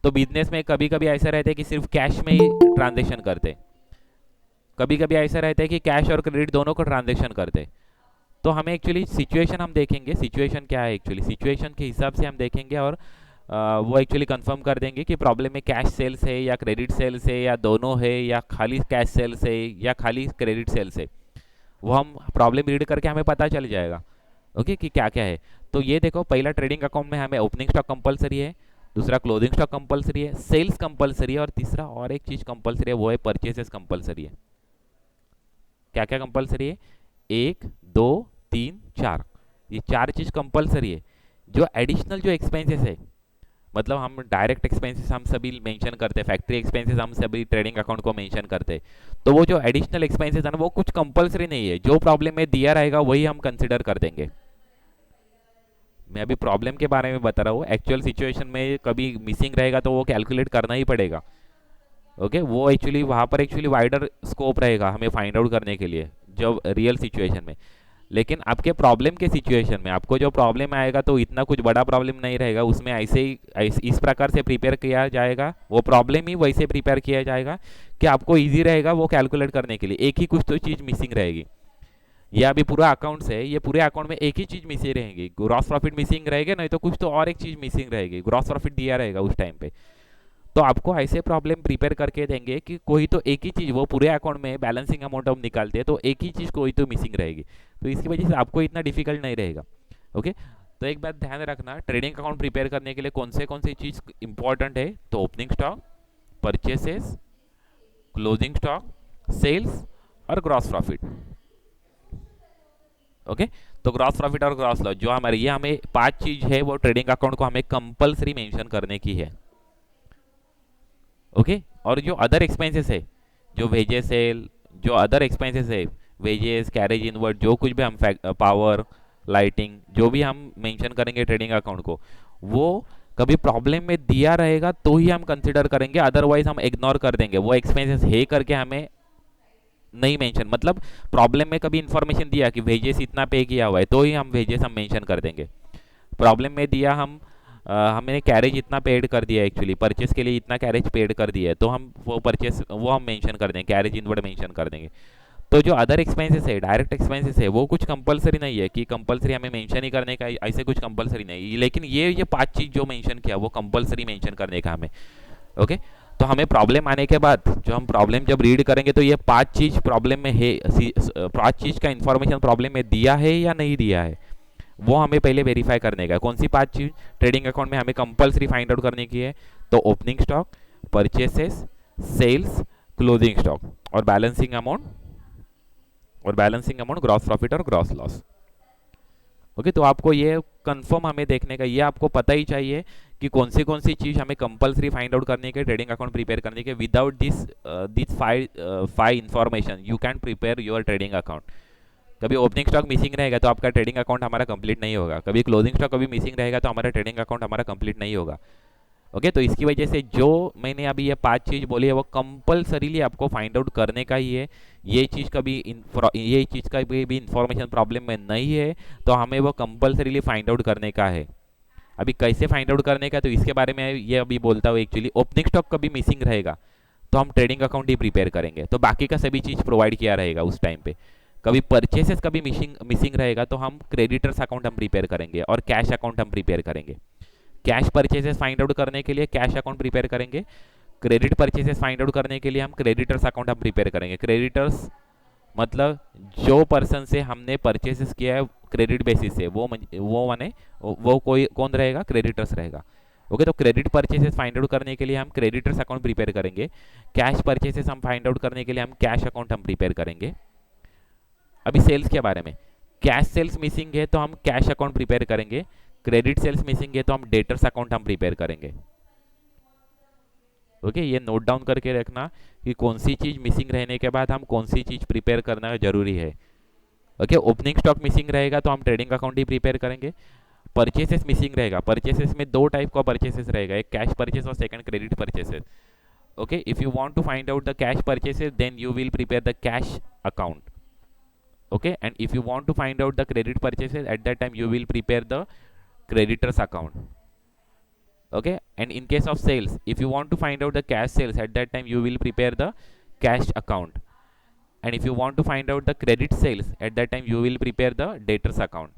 Speaker 1: तो बिजनेस में कभी कभी ऐसा रहता है कि सिर्फ कैश में ही ट्रांजेक्शन करते, कभी कभी ऐसा रहता है कि कैश और क्रेडिट दोनों को ट्रांजेक्शन करते। तो हमें एक्चुअली सिचुएशन हम देखेंगे, सिचुएशन क्या है एक्चुअली, सिचुएशन के हिसाब से हम देखेंगे और वो एक्चुअली कंफर्म कर देंगे कि प्रॉब्लम में कैश सेल्स है या क्रेडिट सेल्स है या दोनों है या खाली कैश सेल्स है या खाली क्रेडिट सेल्स है, वो हम प्रॉब्लम रीड करके हमें पता चल जाएगा। ओके कि क्या क्या है। तो ये देखो, पहला ट्रेडिंग अकाउंट में हमें ओपनिंग स्टॉक कंपलसरी है, दूसरा क्लोजिंग स्टॉक कंपलसरी है, सेल्स कंपलसरी है, और तीसरा और एक चीज कंपलसरी है वो है परचेसेस कंपलसरी है। क्या क्या कंपलसरी है? 1 2 3 4, ये 4 चीज कंपलसरी है। जो एडिशनल जो एक्सपेंसेस है, मतलब हम डायरेक्ट एक्सपेंसेस हम सभी मेंशन करते हैं, फैक्ट्री एक्सपेंसेस हम सभी ट्रेडिंग अकाउंट को मेंशन करते हैं, तो वो जो एडिशनल एक्सपेंसेस है ना वो कुछ कंपलसरी नहीं है, जो प्रॉब्लम में दिया रहेगा वही हम कंसिडर कर देंगे। मैं अभी प्रॉब्लम के बारे में बता रहा हूँ, एक्चुअल सिचुएशन में कभी मिसिंग रहेगा तो वो कैलकुलेट करना ही पड़ेगा। ओके वो एक्चुअली वहाँ पर एक्चुअली वाइडर स्कोप रहेगा हमें फाइंड आउट करने के लिए जब रियल सिचुएशन में। लेकिन आपके प्रॉब्लम के सिचुएशन में आपको जो प्रॉब्लम आएगा तो इतना कुछ बड़ा प्रॉब्लम नहीं रहेगा, उसमें ऐसे ही इस प्रकार से प्रिपेयर किया जाएगा, वो प्रॉब्लम ही वैसे प्रिपेयर किया जाएगा कि आपको इजी रहेगा वो कैलकुलेट करने के लिए। एक ही कुछ तो चीज़ मिसिंग रहेगी। ये अभी पूरा अकाउंट्स है, ये पूरे अकाउंट में एक ही चीज़ मिसिंग रहेगी, ग्रॉस प्रॉफिट मिसिंग रहेगा, नहीं तो कुछ तो और एक चीज़ मिसिंग रहेगी, ग्रॉस प्रॉफिट दिया रहेगा उस टाइम पे। तो आपको ऐसे प्रॉब्लम प्रिपेयर करके देंगे कि कोई तो एक ही चीज़, वो पूरे अकाउंट में बैलेंसिंग अमाउंट हम निकालते हैं तो एक ही चीज़ कोई तो मिसिंग रहेगी, तो इसकी वजह से आपको इतना डिफिकल्ट नहीं रहेगा। ओके। तो एक बात ध्यान रखना, ट्रेडिंग अकाउंट प्रिपेयर करने के लिए कौन सी चीज़ इंपॉर्टेंट है, तो opening stock, purchases, closing stock, sales और ग्रॉस प्रॉफिट। ओके। तो ग्रॉस प्रॉफिट और ग्रॉस लॉस जो हमारे ये हमें 5 चीज़ है वो ट्रेडिंग अकाउंट को हमें कंपल्सरी मेंशन करने की है। ओके। और जो अदर एक्सपेंसेस है, जो वेजेस है, जो अदर एक्सपेंसेस है, वेजेस, कैरेज इनवर्ड, जो कुछ भी हम पावर, लाइटिंग, जो भी हम मेंशन करेंगे ट्रेडिंग अकाउंट को, वो कभी प्रॉब्लम में दिया रहेगा तो ही हम कंसिडर करेंगे, अदरवाइज हम इग्नोर कर देंगे, वो एक्सपेंसेस है करके हमें नहीं मेंशन। मतलब प्रॉब्लम में कभी इन्फॉर्मेशन दिया कि वेजेस इतना पे किया हुआ है तो ही हम वेजेस हम मेंशन कर देंगे। प्रॉब्लम में दिया हमने कैरेज इतना पेड कर दिया, एक्चुअली परचेस के लिए इतना कैरेज पेड कर दिया है तो हम वो परचेस वो हम मेंशन कर देंगे, कैरेज इनवर्ड मेंशन कर देंगे। तो जो अदर एक्सपेंसेस है, डायरेक्ट एक्सपेंसेस है, वो कुछ कंपलसरी नहीं है कि कंपलसरी हमें मेंशन ही करने का, ऐसे कुछ कंपलसरी नहीं, लेकिन ये 5 चीज़ जो मेंशन किया वो कंपलसरी मेंशन करने का हमें। ओके। तो हमें प्रॉब्लम आने के बाद जो हम प्रॉब्लम जब रीड करेंगे तो ये 5 चीज प्रॉब्लम में है, 5 चीज का इंफॉर्मेशन प्रॉब्लम में दिया है या नहीं दिया है, वो हमें पहले वेरीफाई करने का है। कौन सी 5 चीज ट्रेडिंग अकाउंट में हमें कंपलसरी फाइंड आउट करने की है? तो opening stock, purchases, sales, closing stock और बैलेंसिंग अमाउंट, ग्रॉस प्रॉफिट और ग्रॉस लॉस। ओके, तो आपको ये कंफर्म हमें देखने का, ये आपको पता ही चाहिए कि कौन सी चीज हमें कंपलसरी फाइंड आउट करने के ट्रेडिंग अकाउंट प्रिपेयर करने के। Without this five information you can prepare your trading account. कभी ओपनिंग स्टॉक मिसिंग रहेगा तो आपका ट्रेडिंग अकाउंट हमारा कंप्लीट नहीं होगा, कभी क्लोजिंग स्टॉक कभी मिसिंग रहेगा तो हमारा ट्रेडिंग अकाउंट हमारा कंप्लीट नहीं होगा। ओके, तो इसकी वजह से जो मैंने अभी ये 5 चीज़ बोली है वो कंपलसरीली आपको फाइंड आउट करने का ही है। ये चीज़ का भी इंफॉर्मेशन प्रॉब्लम में नहीं है तो हमें वो कंपलसरीली फाइंड आउट करने का है। अभी कैसे फाइंड आउट करने का, तो इसके बारे में ये अभी बोलता हूँ। एक्चुअली ओपनिंग स्टॉक कभी मिसिंग रहेगा तो हम ट्रेडिंग अकाउंट ही प्रिपेयर करेंगे, तो बाकी का सभी चीज़ प्रोवाइड किया रहेगा उस टाइम पे। कभी परचेसेस कभी मिसिंग रहेगा तो हम क्रेडिटर्स अकाउंट हम प्रिपेयर करेंगे और कैश अकाउंट हम प्रिपेयर करेंगे। कैश परचेसेस फाइंड आउट करने के लिए कैश अकाउंट प्रिपेयर करेंगे, क्रेडिट परचेसेस फाइंड आउट करने के लिए हम क्रेडिटर्स अकाउंट हम प्रिपेयर करेंगे। क्रेडिटर्स मतलब जो पर्सन से हमने परचेसेस किया है क्रेडिट बेसिस से, वो कोई कौन रहेगा? क्रेडिटर्स रहेगा। ओके, तो क्रेडिट परचेसेस फाइंड आउट करने के लिए हम क्रेडिटर्स अकाउंट प्रिपेयर करेंगे। कैश परचेसेस हम फाइंड आउट करने के लिए हम कैश अकाउंट हम प्रिपेयर करेंगे। अभी सेल्स के बारे में, कैश सेल्स मिसिंग है तो हम कैश अकाउंट प्रिपेयर करेंगे, क्रेडिट सेल्स मिसिंग है तो हम डेटर्स अकाउंट हम प्रिपेयर करेंगे। ओके, ये नोट डाउन करके रखना कि कौन सी चीज मिसिंग रहने के बाद हम कौन सी चीज प्रिपेयर करना जरूरी है। ओके, ओपनिंग स्टॉक मिसिंग रहेगा तो हम ट्रेडिंग अकाउंट ही प्रिपेयर करेंगे। परचेसेस मिसिंग रहेगा, परचेसेस में 2 टाइप का परचेसेस रहेगा, एक कैश परचेस और second credit purchases. Okay, if you want to find out the cash purchases then you will prepare the cash account. Okay, and if you want to find out the credit purchases at that time you will prepare the creditors account. Okay, and in case of sales, if you want to find out the cash sales at that time you will prepare the cash account, and if you want to find out the credit sales at that time you will prepare the debtors account.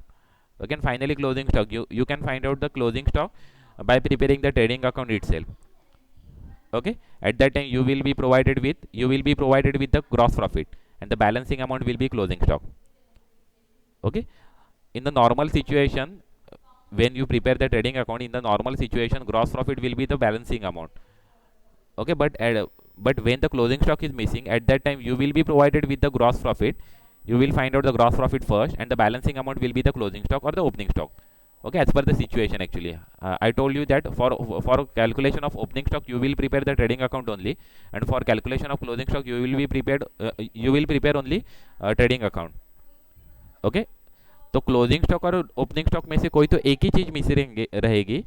Speaker 1: Okay, and finally closing stock, you can find out the closing stock by preparing the trading account itself. Okay, at that time you will be provided with the gross profit and the balancing amount will be closing stock. Okay, in the normal situation, when you prepare the trading account, in the normal situation gross profit will be the balancing amount. Okay, but when the closing stock is missing, at that time you will be provided with the gross profit. You will find out the gross profit first and the balancing amount will be the closing stock or the opening stock. Okay, as per the situation. Actually, I told you that for calculation of opening stock you will prepare the trading account only, and for calculation of closing stock you will prepare only trading account. Okay, तो closing stock और opening stock में से कोई तो एक ही चीज miss रहेगी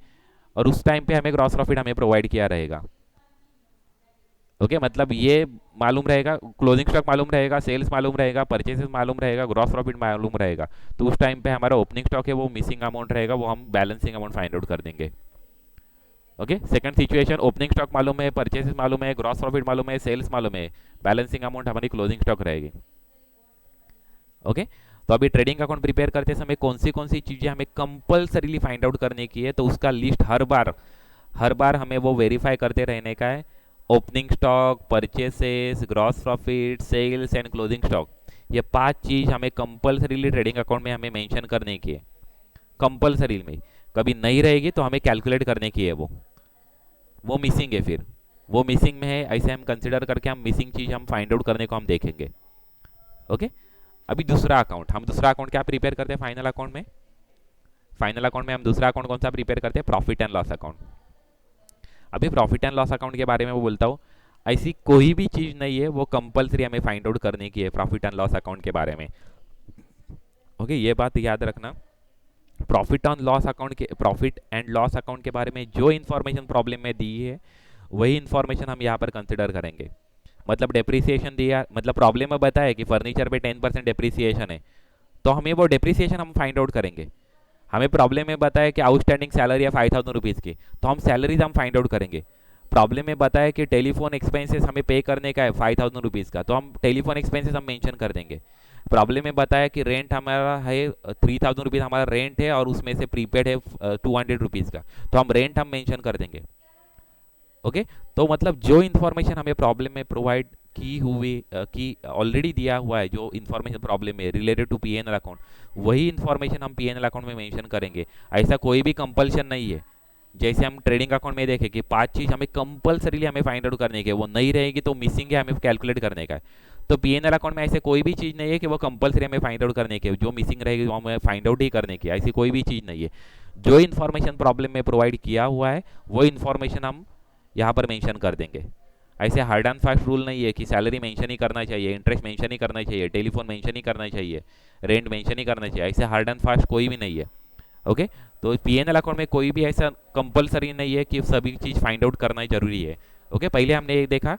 Speaker 1: और उस टाइम पे हमें ग्रॉस प्रॉफिट हमें प्रोवाइड किया रहेगा। ओके, मतलब ये मालूम रहेगा, क्लोजिंग स्टॉक मालूम रहेगा, सेल्स मालूम रहेगा, परचेसेस मालूम रहेगा, ग्रॉस प्रॉफिट मालूम रहेगा, तो उस टाइम पे हमारा ओपनिंग स्टॉक है वो मिसिंग अमाउंट रहेगा, वो हम बैलेंसिंग अमाउंट फाइंड आउट कर देंगे। Okay, second situation, opening stock मालूम है, परचेसेस मालूम है, ग्रॉस प्रॉफिट मालूम है, सेल्स मालूम है, बैलेंसिंग अमाउंट हमारी क्लोजिंग स्टॉक रहेगी। ओके, तो अभी ट्रेडिंग अकाउंट प्रिपेयर करते समय कौन सी चीजें हमें कंपलसरीली फाइंड आउट करने की है, तो उसका लिस्ट हर बार हमें वो वेरीफाई करते रहने का है। Opening stock, purchases, gross profit, sales and closing stock, ये 5 चीज हमें कंपलसरीली ट्रेडिंग अकाउंट में हमें मेंशन करने की है। कंपलसरी में कभी नहीं रहेगी तो हमें कैलकुलेट करने की है, वो मिसिंग है, फिर वो मिसिंग में है ऐसे हम कंसिडर करके हम मिसिंग चीज हम फाइंड आउट करने को हम देखेंगे। ओके, अभी दूसरा अकाउंट क्या प्रिपेयर करते हैं फाइनल अकाउंट में हम दूसरा अकाउंट कौन सा प्रिपेयर करते हैं? Profit and loss account. अभी प्रॉफिट एंड लॉस अकाउंट के बारे में वो बोलता हूँ, ऐसी कोई भी चीज नहीं है वो कंपलसरी हमें फाइंड आउट करने की है प्रॉफिट एंड लॉस अकाउंट के बारे में। ओके, ये बात याद रखना। प्रॉफिट एंड लॉस अकाउंट के बारे में जो इन्फॉर्मेशन प्रॉब्लम में दी है वही इन्फॉर्मेशन हम यहाँ पर कंसिडर करेंगे। मतलब डेप्रिसिएशन दिया, मतलब प्रॉब्लम में बताया कि फर्नीचर पे 10% डेप्रिसिएशन है, तो हमें वो डेप्रिसिएशन हम फाइंड आउट करेंगे। हमें प्रॉब्लम में बताया कि आउटस्टैंडिंग सैलरी है 5000 रुपीज़ की, तो हम सैलरीज हम फाइंड आउट करेंगे। प्रॉब्लम में बताया कि टेलीफोन एक्सपेंसेस हमें पे करने का है 5000 रुपीज़ का, तो हम टेलीफोन एक्सपेंसेस हम मेंशन कर देंगे। प्रॉब्लम में बताया कि रेंट हमारा है 3000 रुपीज़ हमारा रेंट है और उसमें से प्रीपेड है 200 रुपीज़ का, तो हम रेंट हम मेंशन कर देंगे। ओके, तो मतलब जो इन्फॉर्मेशन हमें प्रॉब्लम में प्रोवाइड की हुई की ऑलरेडी दिया हुआ है, जो इन्फॉर्मेशन प्रॉब्लम में रिलेटेड टू पीएनएल अकाउंट, वही इन्फॉर्मेशन हम पीएनएल अकाउंट में मेंशन करेंगे। ऐसा कोई भी कंपल्शन नहीं है। जैसे हम ट्रेडिंग अकाउंट में देखें कि 5 चीज़ हमें कंपल्सरीली हमें फाइंड आउट करने के, वो नहीं रहेगी तो मिसिंग है, हमें कैलकुलेट करने का है। तो पीएनएल अकाउंट में ऐसे कोई भी चीज़ नहीं है कि वो कंपल्सरी हमें फाइंड आउट करने के, जो मिसिंग रहेगी वो हमें फाइंड आउट ही करने की, ऐसी कोई भी चीज़ नहीं है। जो इन्फॉर्मेशन प्रॉब्लम में प्रोवाइड किया हुआ है वो इन्फॉर्मेशन हम यहाँ पर मेंशन कर देंगे। ऐसे हार्ड एंड फास्ट रूल नहीं है कि सैलरी मेंशन ही करना चाहिए, इंटरेस्ट मेंशन ही करना चाहिए, टेलीफोन मेंशन ही करना चाहिए, रेंट मेंशन ही करना चाहिए, ऐसे हार्ड एंड फास्ट कोई भी नहीं है। ओके, तो पीएनएल अकाउंट में कोई भी ऐसा कंपलसरी नहीं है कि सभी चीज़ फाइंड आउट करना जरूरी है। ओके, पहले हमने ये देखा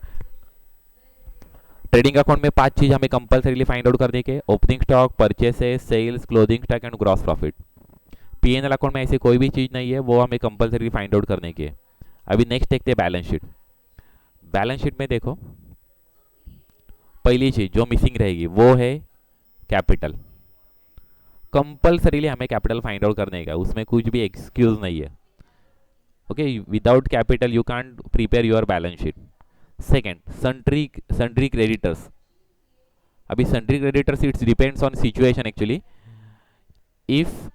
Speaker 1: ट्रेडिंग अकाउंट में 5 चीज़ हमें कंपलसरीली फाइंड आउट करने के, opening stock, purchases, sales, closing stock and gross profit. PNL account में ऐसी कोई भी चीज़ नहीं है, वो हमें कंपलसरी फाइंड आउट करने की है। अभी नेक्स्ट देखते हैं बैलेंस शीट। बैलेंस शीट में देखो, पहली चीज जो मिसिंग रहेगी वो है कैपिटल। कंपल्सरीली हमें कैपिटल फाइंड आउट करने का, उसमें कुछ भी एक्सक्यूज नहीं है। Okay, without capital you can't prepare your balance sheet. Second, sundry sundry creditors. अभी sundry creditors it's depends on situation actually. If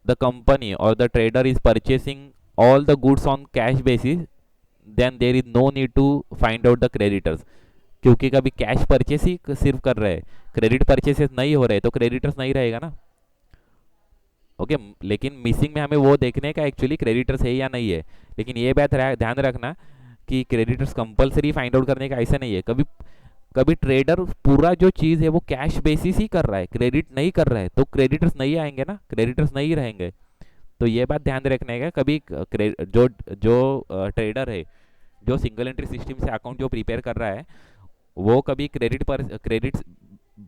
Speaker 1: the company और the trader is purchasing all the goods on cash basis, then there is no need to find out the creditors। क्योंकि कभी cash purchase ही सिर्फ कर रहे हैं, credit purchases नहीं हो रहे तो क्रेडिटर्स नहीं रहेगा ना। ओके, लेकिन मिसिंग में हमें वो देखने का एक्चुअली क्रेडिटर्स है या नहीं है। लेकिन ये बात ध्यान रखना कि क्रेडिटर्स कंपलसरी फाइंड आउट करने का ऐसा नहीं है। कभी कभी ट्रेडर पूरा जो चीज़ है वो कैश बेसिस ही कर रहा है, क्रेडिट नहीं कर रहा है, तो क्रेडिटर्स नहीं आएंगे ना, क्रेडिटर्स नहीं रहेंगे। तो ये बात ध्यान रखने का। कभी जो जो ट्रेडर है, जो सिंगल एंट्री सिस्टम से अकाउंट जो प्रिपेयर कर रहा है, वो कभी क्रेडिट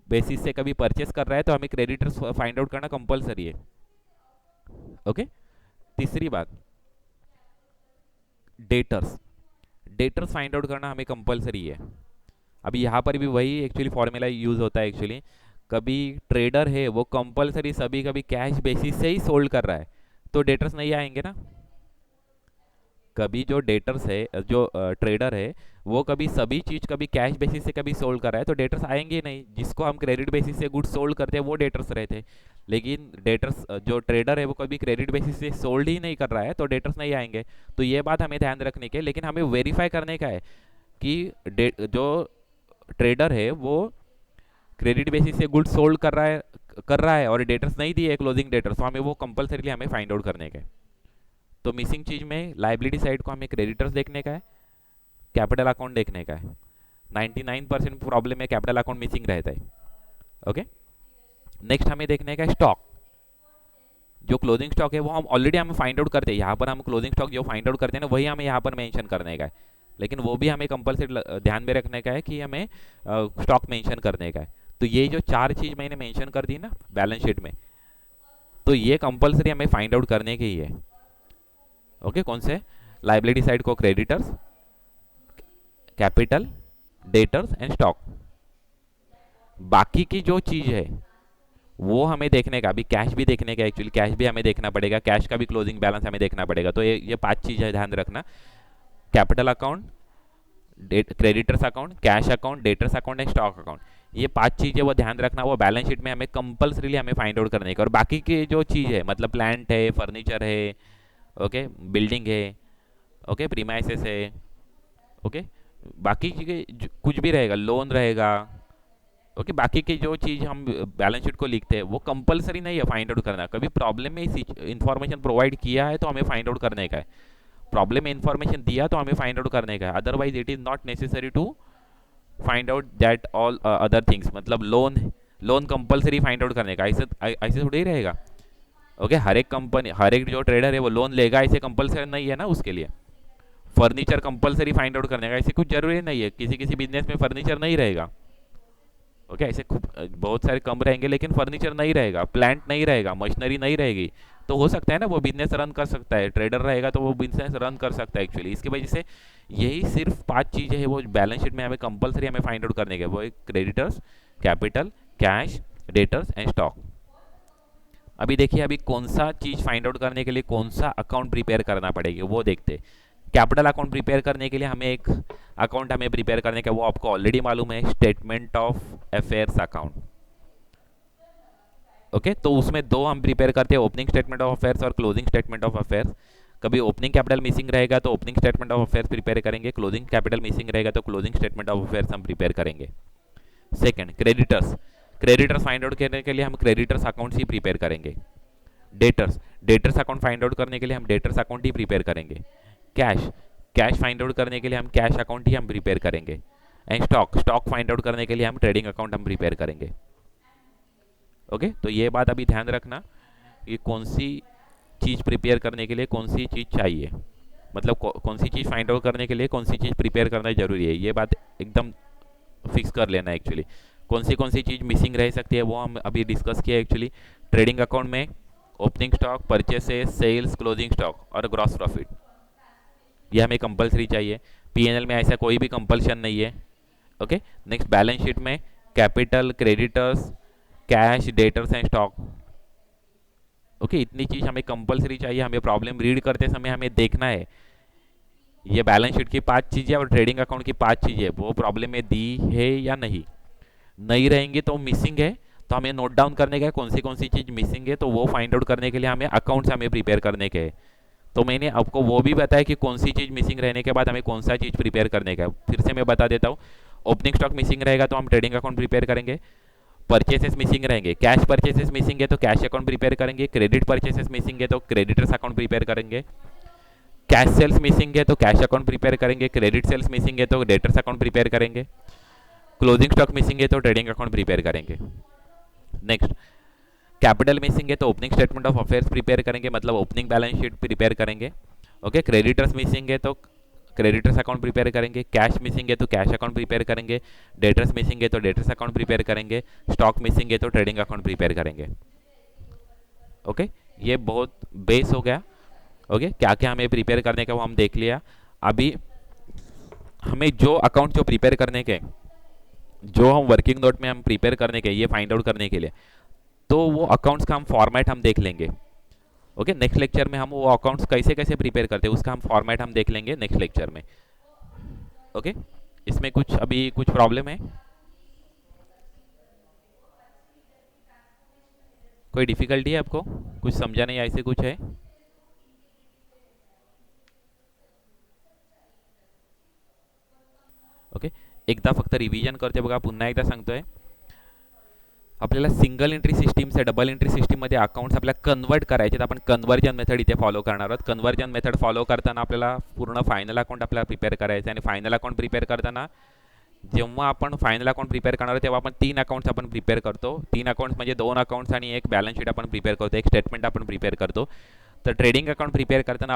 Speaker 1: बेसिस से कभी परचेस कर रहा है तो हमें क्रेडिटर्स फाइंड आउट करना कंपलसरी है। ओके, तीसरी बात, डेटर्स। डेटर्स फाइंड आउट करना हमें कंपलसरी है। अभी यहाँ पर भी वही एक्चुअली फॉर्मूला यूज होता है एक्चुअली। कभी ट्रेडर है वो कंपलसरी सभी कभी कैश बेसिस से ही सोल्ड कर रहा है तो डेटर्स नहीं आएंगे ना। कभी जो डेटर्स है, जो ट्रेडर है वो कभी सभी चीज कभी कैश बेसिस से कभी सोल्ड कर रहा है तो डेटर्स आएंगे नहीं। जिसको हम क्रेडिट बेसिस से गुड्स सोल्ड करते हैं वो डेटर्स रहते हैं। लेकिन डेटर्स जो ट्रेडर है वो कभी क्रेडिट बेसिस से सोल्ड ही नहीं कर रहा है तो डेटर्स नहीं आएंगे। तो ये बात हमें ध्यान रखने के, लेकिन हमें वेरीफाई करने का है कि जो ट्रेडर है वो क्रेडिट बेसिस से गुड्स सोल्ड कर रहा है और डेटर्स नहीं दिए क्लोजिंग डेटर्स, तो हमें वो कंपलसरीली हमें फाइंड आउट करने का है। तो मिसिंग चीज में लाइबिलिटी साइड को हमें क्रेडिटर्स देखने का है, कैपिटल अकाउंट देखने का है। 99% प्रॉब्लम में कैपिटल अकाउंट मिसिंग रहता है। ओके, नेक्स्ट हमें देखने का है स्टॉक। जो क्लोजिंग स्टॉक है वो हम ऑलरेडी हमें फाइंड आउट करते हैं, यहाँ पर हम क्लोजिंग स्टॉक जो फाइंड आउट करते हैं ना वही हमें यहाँ पर मेंशन करने का है। लेकिन वो भी हमें कंपलसरी ध्यान में रखने का है कि हमें स्टॉक मेंशन करने का है। तो ये जो 4 चीज मैंने मेंशन कर दी ना बैलेंस शीट में, तो ये कंपलसरी हमें फाइंड आउट करने के ही है। ओके, कौन से? लाइबिलिटी साइड को creditors, capital, debtors and stock. बाकी की जो चीज है वो हमें देखने का, अभी कैश भी देखने का, एक्चुअली कैश भी हमें देखना पड़ेगा, कैश का भी क्लोजिंग बैलेंस हमें देखना पड़ेगा। तो ये 5 चीज है, ध्यान रखना। Capital account, creditors account, cash account, debtors account and stock account, ये 5 चीजें वो ध्यान रखना, वो बैलेंस शीट में हमें कंपल्सरीली हमें फाइंड आउट करने का। और बाकी की जो चीज है मतलब प्लांट है, फर्नीचर है, ओके, बिल्डिंग है, ओके, प्रीमाइसेस है, ओके, बाकी चीजें कुछ भी रहेगा, लोन रहेगा, ओके, बाकी की जो चीज हम बैलेंस शीट को लिखते हैं वो कंपलसरी नहीं है फाइंड आउट करना। कभी प्रॉब्लम में इंफॉर्मेशन प्रोवाइड किया है तो हमें फाइंड आउट करने का है, प्रॉब्लम में इंफॉर्मेशन दिया तो हमें फाइंड आउट करने का है। Otherwise it is not necessary to find out that all other things. मतलब लोन कंपलसरी फाइंड आउट करने का, ऐसे थोड़ा ही रहेगा। ओके, हर एक कंपनी, हर एक जो ट्रेडर है वो लोन लेगा ऐसे कंपलसरी नहीं है ना उसके लिए। फर्नीचर कंपलसरी फाइंड आउट करने का ऐसे कुछ जरूरी नहीं है। किसी किसी बिजनेस में फर्नीचर नहीं रहेगा, ओके, ऐसे खूब बहुत सारे कम रहेंगे लेकिन फर्नीचर नहीं रहेगा, प्लांट नहीं रहेगा, मशीनरी नहीं रहेगी, तो हो सकता है ना वो बिजनेस रन कर सकता है। ट्रेडर रहेगा तो वो बिजनेस रन कर सकता है एक्चुअली। इसकी वजह से यही सिर्फ 5 चीजें हैं वो बैलेंस शीट में हमें कंपलसरी हमें फाइंड आउट करने के, वो creditors, capital, cash, debtors and stock. अभी देखिए, अभी कौन सा चीज फाइंड आउट करने के लिए कौन सा अकाउंट प्रिपेयर करना पड़ेगा वो देखते। कैपिटल अकाउंट प्रिपेयर करने के लिए हमें एक अकाउंट हमें प्रिपेयर करने का, वो आपको ऑलरेडी मालूम है, statement of affairs account. Okay, तो उसमें दो हम प्रिपेयर करते हैं, ओपनिंग स्टेटमेंट ऑफ अफेयर्स और क्लोजिंग स्टेटमेंट ऑफ अफेयर्स। कभी ओपनिंग कैपिटल मिसिंग रहेगा तो opening statement of affairs prepare करेंगे, क्लोजिंग कैपिटल मिसिंग रहेगा तो क्लोजिंग स्टेटमेंट ऑफ अफेयर्स हम प्रिपेयर करेंगे। Second, creditors. Creditors find out करने के लिए हम क्रेडिटर्स अकाउंट ही प्रिपेयर करेंगे। Debtors, debtors account find out करने के लिए हम डेटर्स अकाउंट ही प्रिपेयर करेंगे। कैश, कैश फाइंड आउट करने के लिए हम कैश अकाउंट ही हम प्रिपेयर करेंगे। And stock, stock find out करने के लिए हम ट्रेडिंग अकाउंट हम प्रिपेयर करेंगे। ओके, तो ये बात अभी ध्यान रखना कि कौन सी चीज़ प्रिपेयर करने के लिए कौन सी चीज़ चाहिए, मतलब कौन सी चीज़ फाइंड आउट करने के लिए कौन सी चीज़ प्रिपेयर करना जरूरी है, ये बात एकदम फिक्स कर लेना। एक्चुअली कौन सी चीज़ मिसिंग रह सकती है वो हम अभी डिस्कस किया। एक्चुअली ट्रेडिंग अकाउंट में opening stock, purchases, sales, closing stock और ग्रॉस प्रॉफिट, ये हमें कंपलसरी चाहिए। पीएनएल में ऐसा कोई भी कंपल्शन नहीं है। ओके, नेक्स्ट बैलेंस शीट में capital, creditors, cash, debtors and stock. Okay, इतनी चीज़ हमें कंपलसरी चाहिए। हमें प्रॉब्लम रीड करते समय हमें देखना है ये बैलेंस शीट की 5 चीज़ें और ट्रेडिंग अकाउंट की 5 चीज़ें वो प्रॉब्लम में दी है या नहीं। नहीं रहेंगी तो मिसिंग है, तो हमें नोट डाउन करने का है कौन सी चीज़ मिसिंग है, तो वो फाइंड आउट करने के लिए हमें अकाउंट्स हमें प्रिपेयर करने के हैं। तो मैंने आपको वो भी बताया कि कौन सी चीज़ मिसिंग रहने के बाद हमें कौन सा चीज़ प्रिपेयर करने का है। फिर से मैं बता देता हूँ, ओपनिंग स्टॉक मिसिंग रहेगा तो हम ट्रेडिंग अकाउंट प्रिपेयर करेंगे। परचेसेस मिसिंग रहेंगे, कैश परचेसेस मिसिंग है तो कैश अकाउंट प्रिपेयर करेंगे। क्रेडिट परचेसेस मिसिंग है तो क्रेडिटर्स अकाउंट प्रिपेयर करेंगे। कैश सेल्स मिसिंग है तो कैश अकाउंट प्रिपेयर करेंगे। क्रेडिट सेल्स मिसिंग है तो डेटर्स अकाउंट प्रिपेयर करेंगे। क्लोजिंग स्टॉक मिसिंग है तो ट्रेडिंग अकाउंट प्रिपेयर करेंगे। नेक्स्ट, कैपिटल मिसिंग है तो opening statement of affairs prepare करेंगे, मतलब ओपनिंग बैलेंस शीट प्रिपेयर करेंगे। ओके, क्रेडिटर्स मिसिंग है तो क्रेडिटर्स अकाउंट प्रिपेयर करेंगे। कैश मिसिंग है तो कैश अकाउंट प्रिपेयर करेंगे। डेटर्स मिसिंग है तो डेटर्स अकाउंट प्रिपेयर करेंगे। स्टॉक मिसिंग है तो ट्रेडिंग अकाउंट प्रिपेयर करेंगे। ओके, ये बहुत बेस हो गया। ओके, क्या क्या हमें प्रिपेयर करने का वो हम देख लिया। अभी हमें जो अकाउंट जो प्रिपेयर करने के, जो हम वर्किंग नोट में हम प्रिपेयर करने के, ये फाइंड आउट करने के लिए, तो वो अकाउंट्स का हम फॉर्मेट हम देख लेंगे। ओके, नेक्स्ट लेक्चर में हम वो अकाउंट्स कैसे कैसे प्रिपेयर करते हैं उसका हम फॉर्मेट हम देख लेंगे नेक्स्ट लेक्चर में। ओके, इसमें कुछ अभी कुछ प्रॉब्लम है, कोई डिफिकल्टी है आपको, कुछ समझा नहीं ऐसे कुछ है? ओके, एकदा फक्त रिव्हिजन करते बघा, पुन्हा एकदा सांगतोय, आपल्याला सिंगल एंट्री सिस्टीम से डबल एंट्री सिस्टीम मध्ये अकाउंट्स आपल्याला कन्वर्ट करायचे, आपण कन्वर्जन मेथड इथे फॉलो करणार आहोत। कन्वर्जन मेथड फॉलो करताना आपल्याला पूर्ण फायनल अकाउंट आपल्याला प्रिपेअर करायचं आहे, आणि फायनल अकाउंट प्रिपेअर करताना जेव्हा आपण फायनल अकाउंट प्रिपेअर करणार आहोत तेव्हा आपण 3 अकाउंट्स आपण प्रिपेअर करतो। 3 अकाउंट्स म्हणजे 2 अकाउंट्स आणि एक बॅलन्स शीट आपण प्रिपेअर करतो, एक स्टेटमेंट आपण प्रिपेअर करतो। तर ट्रेडिंग अकाउंट प्रिपेअर करताना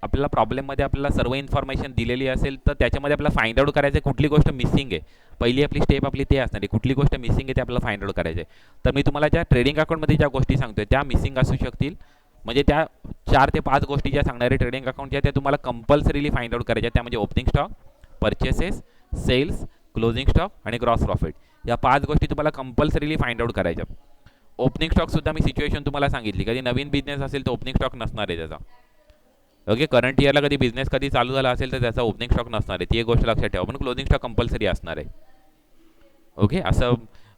Speaker 1: आपल्याला प्रॉब्लेममध्ये आपल्याला सर्व इन्फॉर्मेशन दिलेली असेल तर त्याच्यामध्ये आपल्याला फाइंड आउट करायचं आहे कुठली गोष्ट मिसिंग आहे। पहिली आपली स्टेप आपली ते असणार आहे, कुठली गोष्ट मिसिंग आहे ते आपल्याला फाइंड आउट करायचं आहे। तर मी तुम्हाला ज्या ट्रेडिंग अकाउंटमध्ये ज्या गोष्टी सांगतोय त्या मिसिंग असू शकतील, म्हणजे त्या 4 ते 5 गोष्टी ज्या सांगणारे ट्रेडिंग अकाउंटच्या त्या तुम्हाला कंपल्सरीली फाइंड आउट करायच्या, त्यामध्ये opening stock, purchases, sales, closing stock आणि ग्रॉस प्रॉफिट, या 5 गोष्टी तुम्हाला कंपल्सरीली फाइंड आउट करायच्या। ओपनिंग स्टॉक सुद्धा मी सिच्युएशन तुम्हाला सांगितली, कधी नवीन बिझनेस असेल तर ओपनिंग स्टॉक नसणार आहे त्याचा। ओके, करंट इयरला कधी बिझनेस कधी चालू झाला असेल तर त्याचा ओपनिंग स्टॉक नसणार आहे, ती एक गोष्ट लक्षात ठेवा, पण क्लोजिंग स्टॉक कंपल्सरी असणार आहे। ओके, असं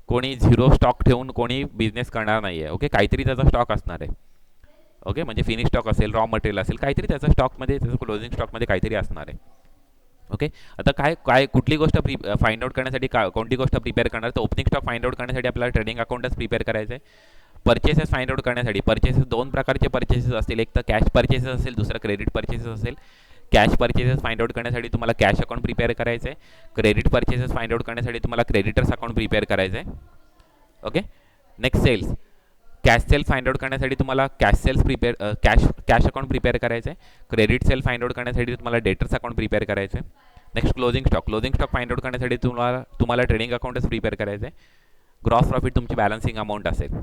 Speaker 1: कोणी झिरो स्टॉक ठेवून कोणी बिझनेस करणार नाही आहे। ओके, काहीतरी त्याचा स्टॉक असणार आहे। ओके, म्हणजे फिनिश स्टॉक असेल, रॉ मटेरियल असेल, काहीतरी त्याचा स्टॉकमध्ये, त्याचं क्लोजिंग स्टॉकमध्ये काहीतरी असणार आहे। ओके, आता काय कुठली गोष्ट फाइंड आउट करण्यासाठी कोणती गोष्ट प्रिपेअर करणार, तर ओपनिंग स्टॉक फाइंड आउट करण्यासाठी आपल्याला ट्रेडिंग अकाउंटच प्रिपेअर करायचं आहे। परचेसेस फाइंड आउट करण्यासाठी, परचेसेस 2 प्रकारचे परचेसेस असतील, एक तर कॅश परचेसेस असेल, दुसरा क्रेडिट परचेसेस असेल। कॅश परचेसेस फाइंड आउट करण्यासाठी तुम्हाला कॅश अकाउंट प्रिपेअर करायचं आहे। क्रेडिट परचेसेस फाइंड आउट करण्यासाठी तुम्हाला क्रेडिटर्स अकाउंट प्रिपेअर करायचं आहे। Okay, next sales, cash sale find out करण्यासाठी तुम्हाला कॅश अकाउंट प्रिपेअर करायचं आहे। क्रेडिट सेल फाइंड आउट करण्यासाठी तुम्हाला डेटर्स अकाउंट प्रिपेअर करायचं आहे। Next closing stock find out करण्यासाठी तुम्हाला ट्रेडिंग अकाउंटच प्रिपेअर करायचं आहे। ग्रॉस प्रॉफिट तुमची बॅलन्सिंग अमाउंट असेल।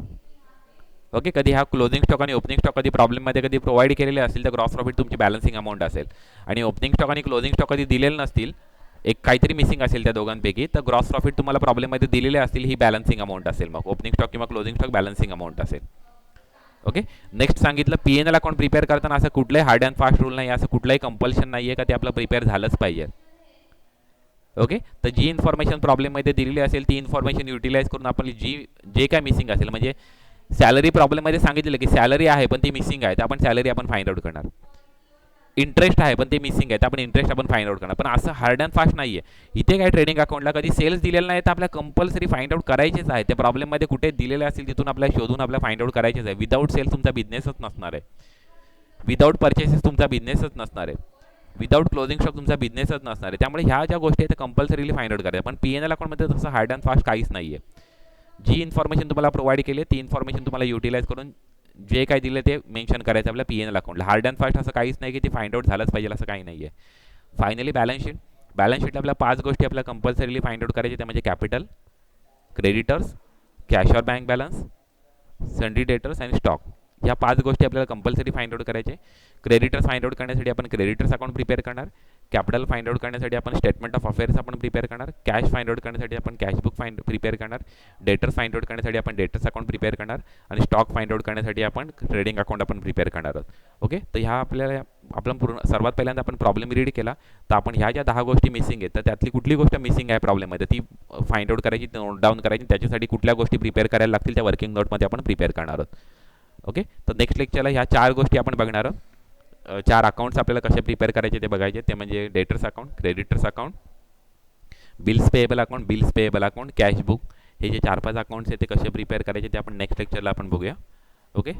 Speaker 1: ओके, कधी हा क्लोजिंग स्टॉक आणि ओपनिंग स्टॉक कधी प्रॉब्लेममध्ये कधी प्रोव्हाइड केलेले असतील तर ग्रॉस प्रॉफिट तुमची बॅलन्सिंग अमाउंट असेल, आणि ओपनिंग स्टॉक आणि क्लोजिंग स्टॉक कधी दिलेले नसतील, एक काहीतरी मिसिंग असेल त्या दोघांपैकी, तर ग्रॉस प्रॉफिट तुम्हाला प्रॉब्लेममध्ये दिलेले असतील, ही बॅलन्सिंग अमाउंट असेल, मग ओपनिंग स्टॉक किंवा क्लोजिंग स्टॉक बॅलन्सिंग अमाउंट असेल। ओके. नेक्स्ट सांगितलं P&L अकाउंट प्रिपेअर करताना असं कुठलाही हार्ड अँड फास्ट रूल नाही, असं कुठलाही कंपल्शन नाही आहे का ते आपलं प्रिपेअर झालंच पाहिजे. ओके. तर जी इन्फॉर्मेशन प्रॉब्लेममध्ये दिलेली असेल ती इन्फॉर्मेशन युटिलाइज करून आपण जे काय मिसिंग असेल, म्हणजे सॅलरी प्रॉब्लेममध्ये सांगितलेलं की सॅलरी आहे पण ती मिसिंग आहे, तर आपण सॅलरी आपण फाइंड आउट करणार. इंटरेस्ट आहे पण ते मिसिंग आहे, तर आपण इंटरेस्ट आपण फाइंड आउट करणार. पण असं हार्ड अँड फास्ट नाही आहे इथे. काय ट्रेडिंग अकाउंटला कधी सेल्स दिलेला नाही तर आपल्याला कंपल्सरी फाइंड आउट करायचेच आहे. त्या प्रॉब्लेममध्ये कुठे दिलेले असतील तिथून आपल्याला शोधून आपल्याला फाइंड आउट करायचेच आहे. विदाऊट सेल्स तुमचा बिझनेसच नसणार आहे. विदाऊट परचेसेस तुमचा बिझनेसच नसणार आहे. विदाऊट क्लोजिंग स्टॉक तुमचा बिझनेसच नसणार आहे. त्यामुळे ह्या ज्या गोष्टी आहेत त्या कंपल्सरीली फाइंड आउट करायच्या. पण P&L अकाउंटमध्ये तसं हार्ड अँड फास्ट काहीच नाही आहे. जी इन्फॉर्मेशन तुम्हाला प्रोव्हाइड केली आहे ती इन्फॉर्मेशन तुम्हाला युटिलाइज करून जे काय दिले ते मेन्शन करायचं आपल्या P&L अकाउंटला. हार्ड अँड फास्ट असं काहीच नाही की ते फाइंड आउट झालंच पाहिजे असं काही नाही आहे. Finally balance sheet. बॅलन्स शीटला आपल्या 5 गोष्टी आपल्याला कंपल्सरीली फाइंड आउट करायच्या, त्या म्हणजे कॅपिटल, क्रेडिटर्स, कॅश और बँक बॅलन्स, सन्ड्री डेटर्स आणि स्टॉक. ह्या 5 गोष्टी आपल्याला कंपल्सरी फाइंड आउट करायचे. क्रेडिटर्स फाइंड आउट करण्यासाठी आपण क्रेडिटर्स अकाउंट प्रिपेअर करणार. कॅपिटल फाइंड आउट करण्यासाठी आपण स्टेटमेंट ऑफ अफेअर्स आपण प्रिपेअर करणार. कॅश फाइंड आउट करण्यासाठी आपण कॅश बुक प्रिपेअर करणार. डेटर्स फाइंड आउट करण्यासाठी आपण डेटर्स अकाउंट प्रिपेअर करणार. आणि स्टॉक फाइंड आउट करण्यासाठी आपण ट्रेडिंग अकाउंट आपण प्रिपेअर करणार आहोत. ओके. तर ह्या आपल्याला आपण पूर्ण सर्वात पहिल्यांदा आपण प्रॉब्लेम रीड केला. तर आपण ह्या ज्या 10 गोष्टी मिसिंग आहेत तर त्यातली कुठली गोष्ट मिसिंग आहे प्रॉब्लेममध्ये ती फाइंड आउट करायची, नोट डाऊन करायची. त्याच्यासाठी कुठल्या गोष्टी प्रिपेअर करायला लागतील त्या वर्किंग नोटमध्ये आपण प्रिपेअर करणार आहोत. ओके. तर नेक्स्ट लेक्चरला ह्या 4 गोष्टी आपण बघणार आहोत. 4 अकाउंट्स आपल्याला कसे प्रिपेअर करायचे ते बघायचे. ते म्हणजे debtors account, creditors account, bills payable account, bills payable account, cash book. हे जे 4-5 अकाउंट्स आहेत ते कसे प्रिपेअर करायचे ते आपण नेक्स्ट लेक्चरला आपण बघूया. ओके.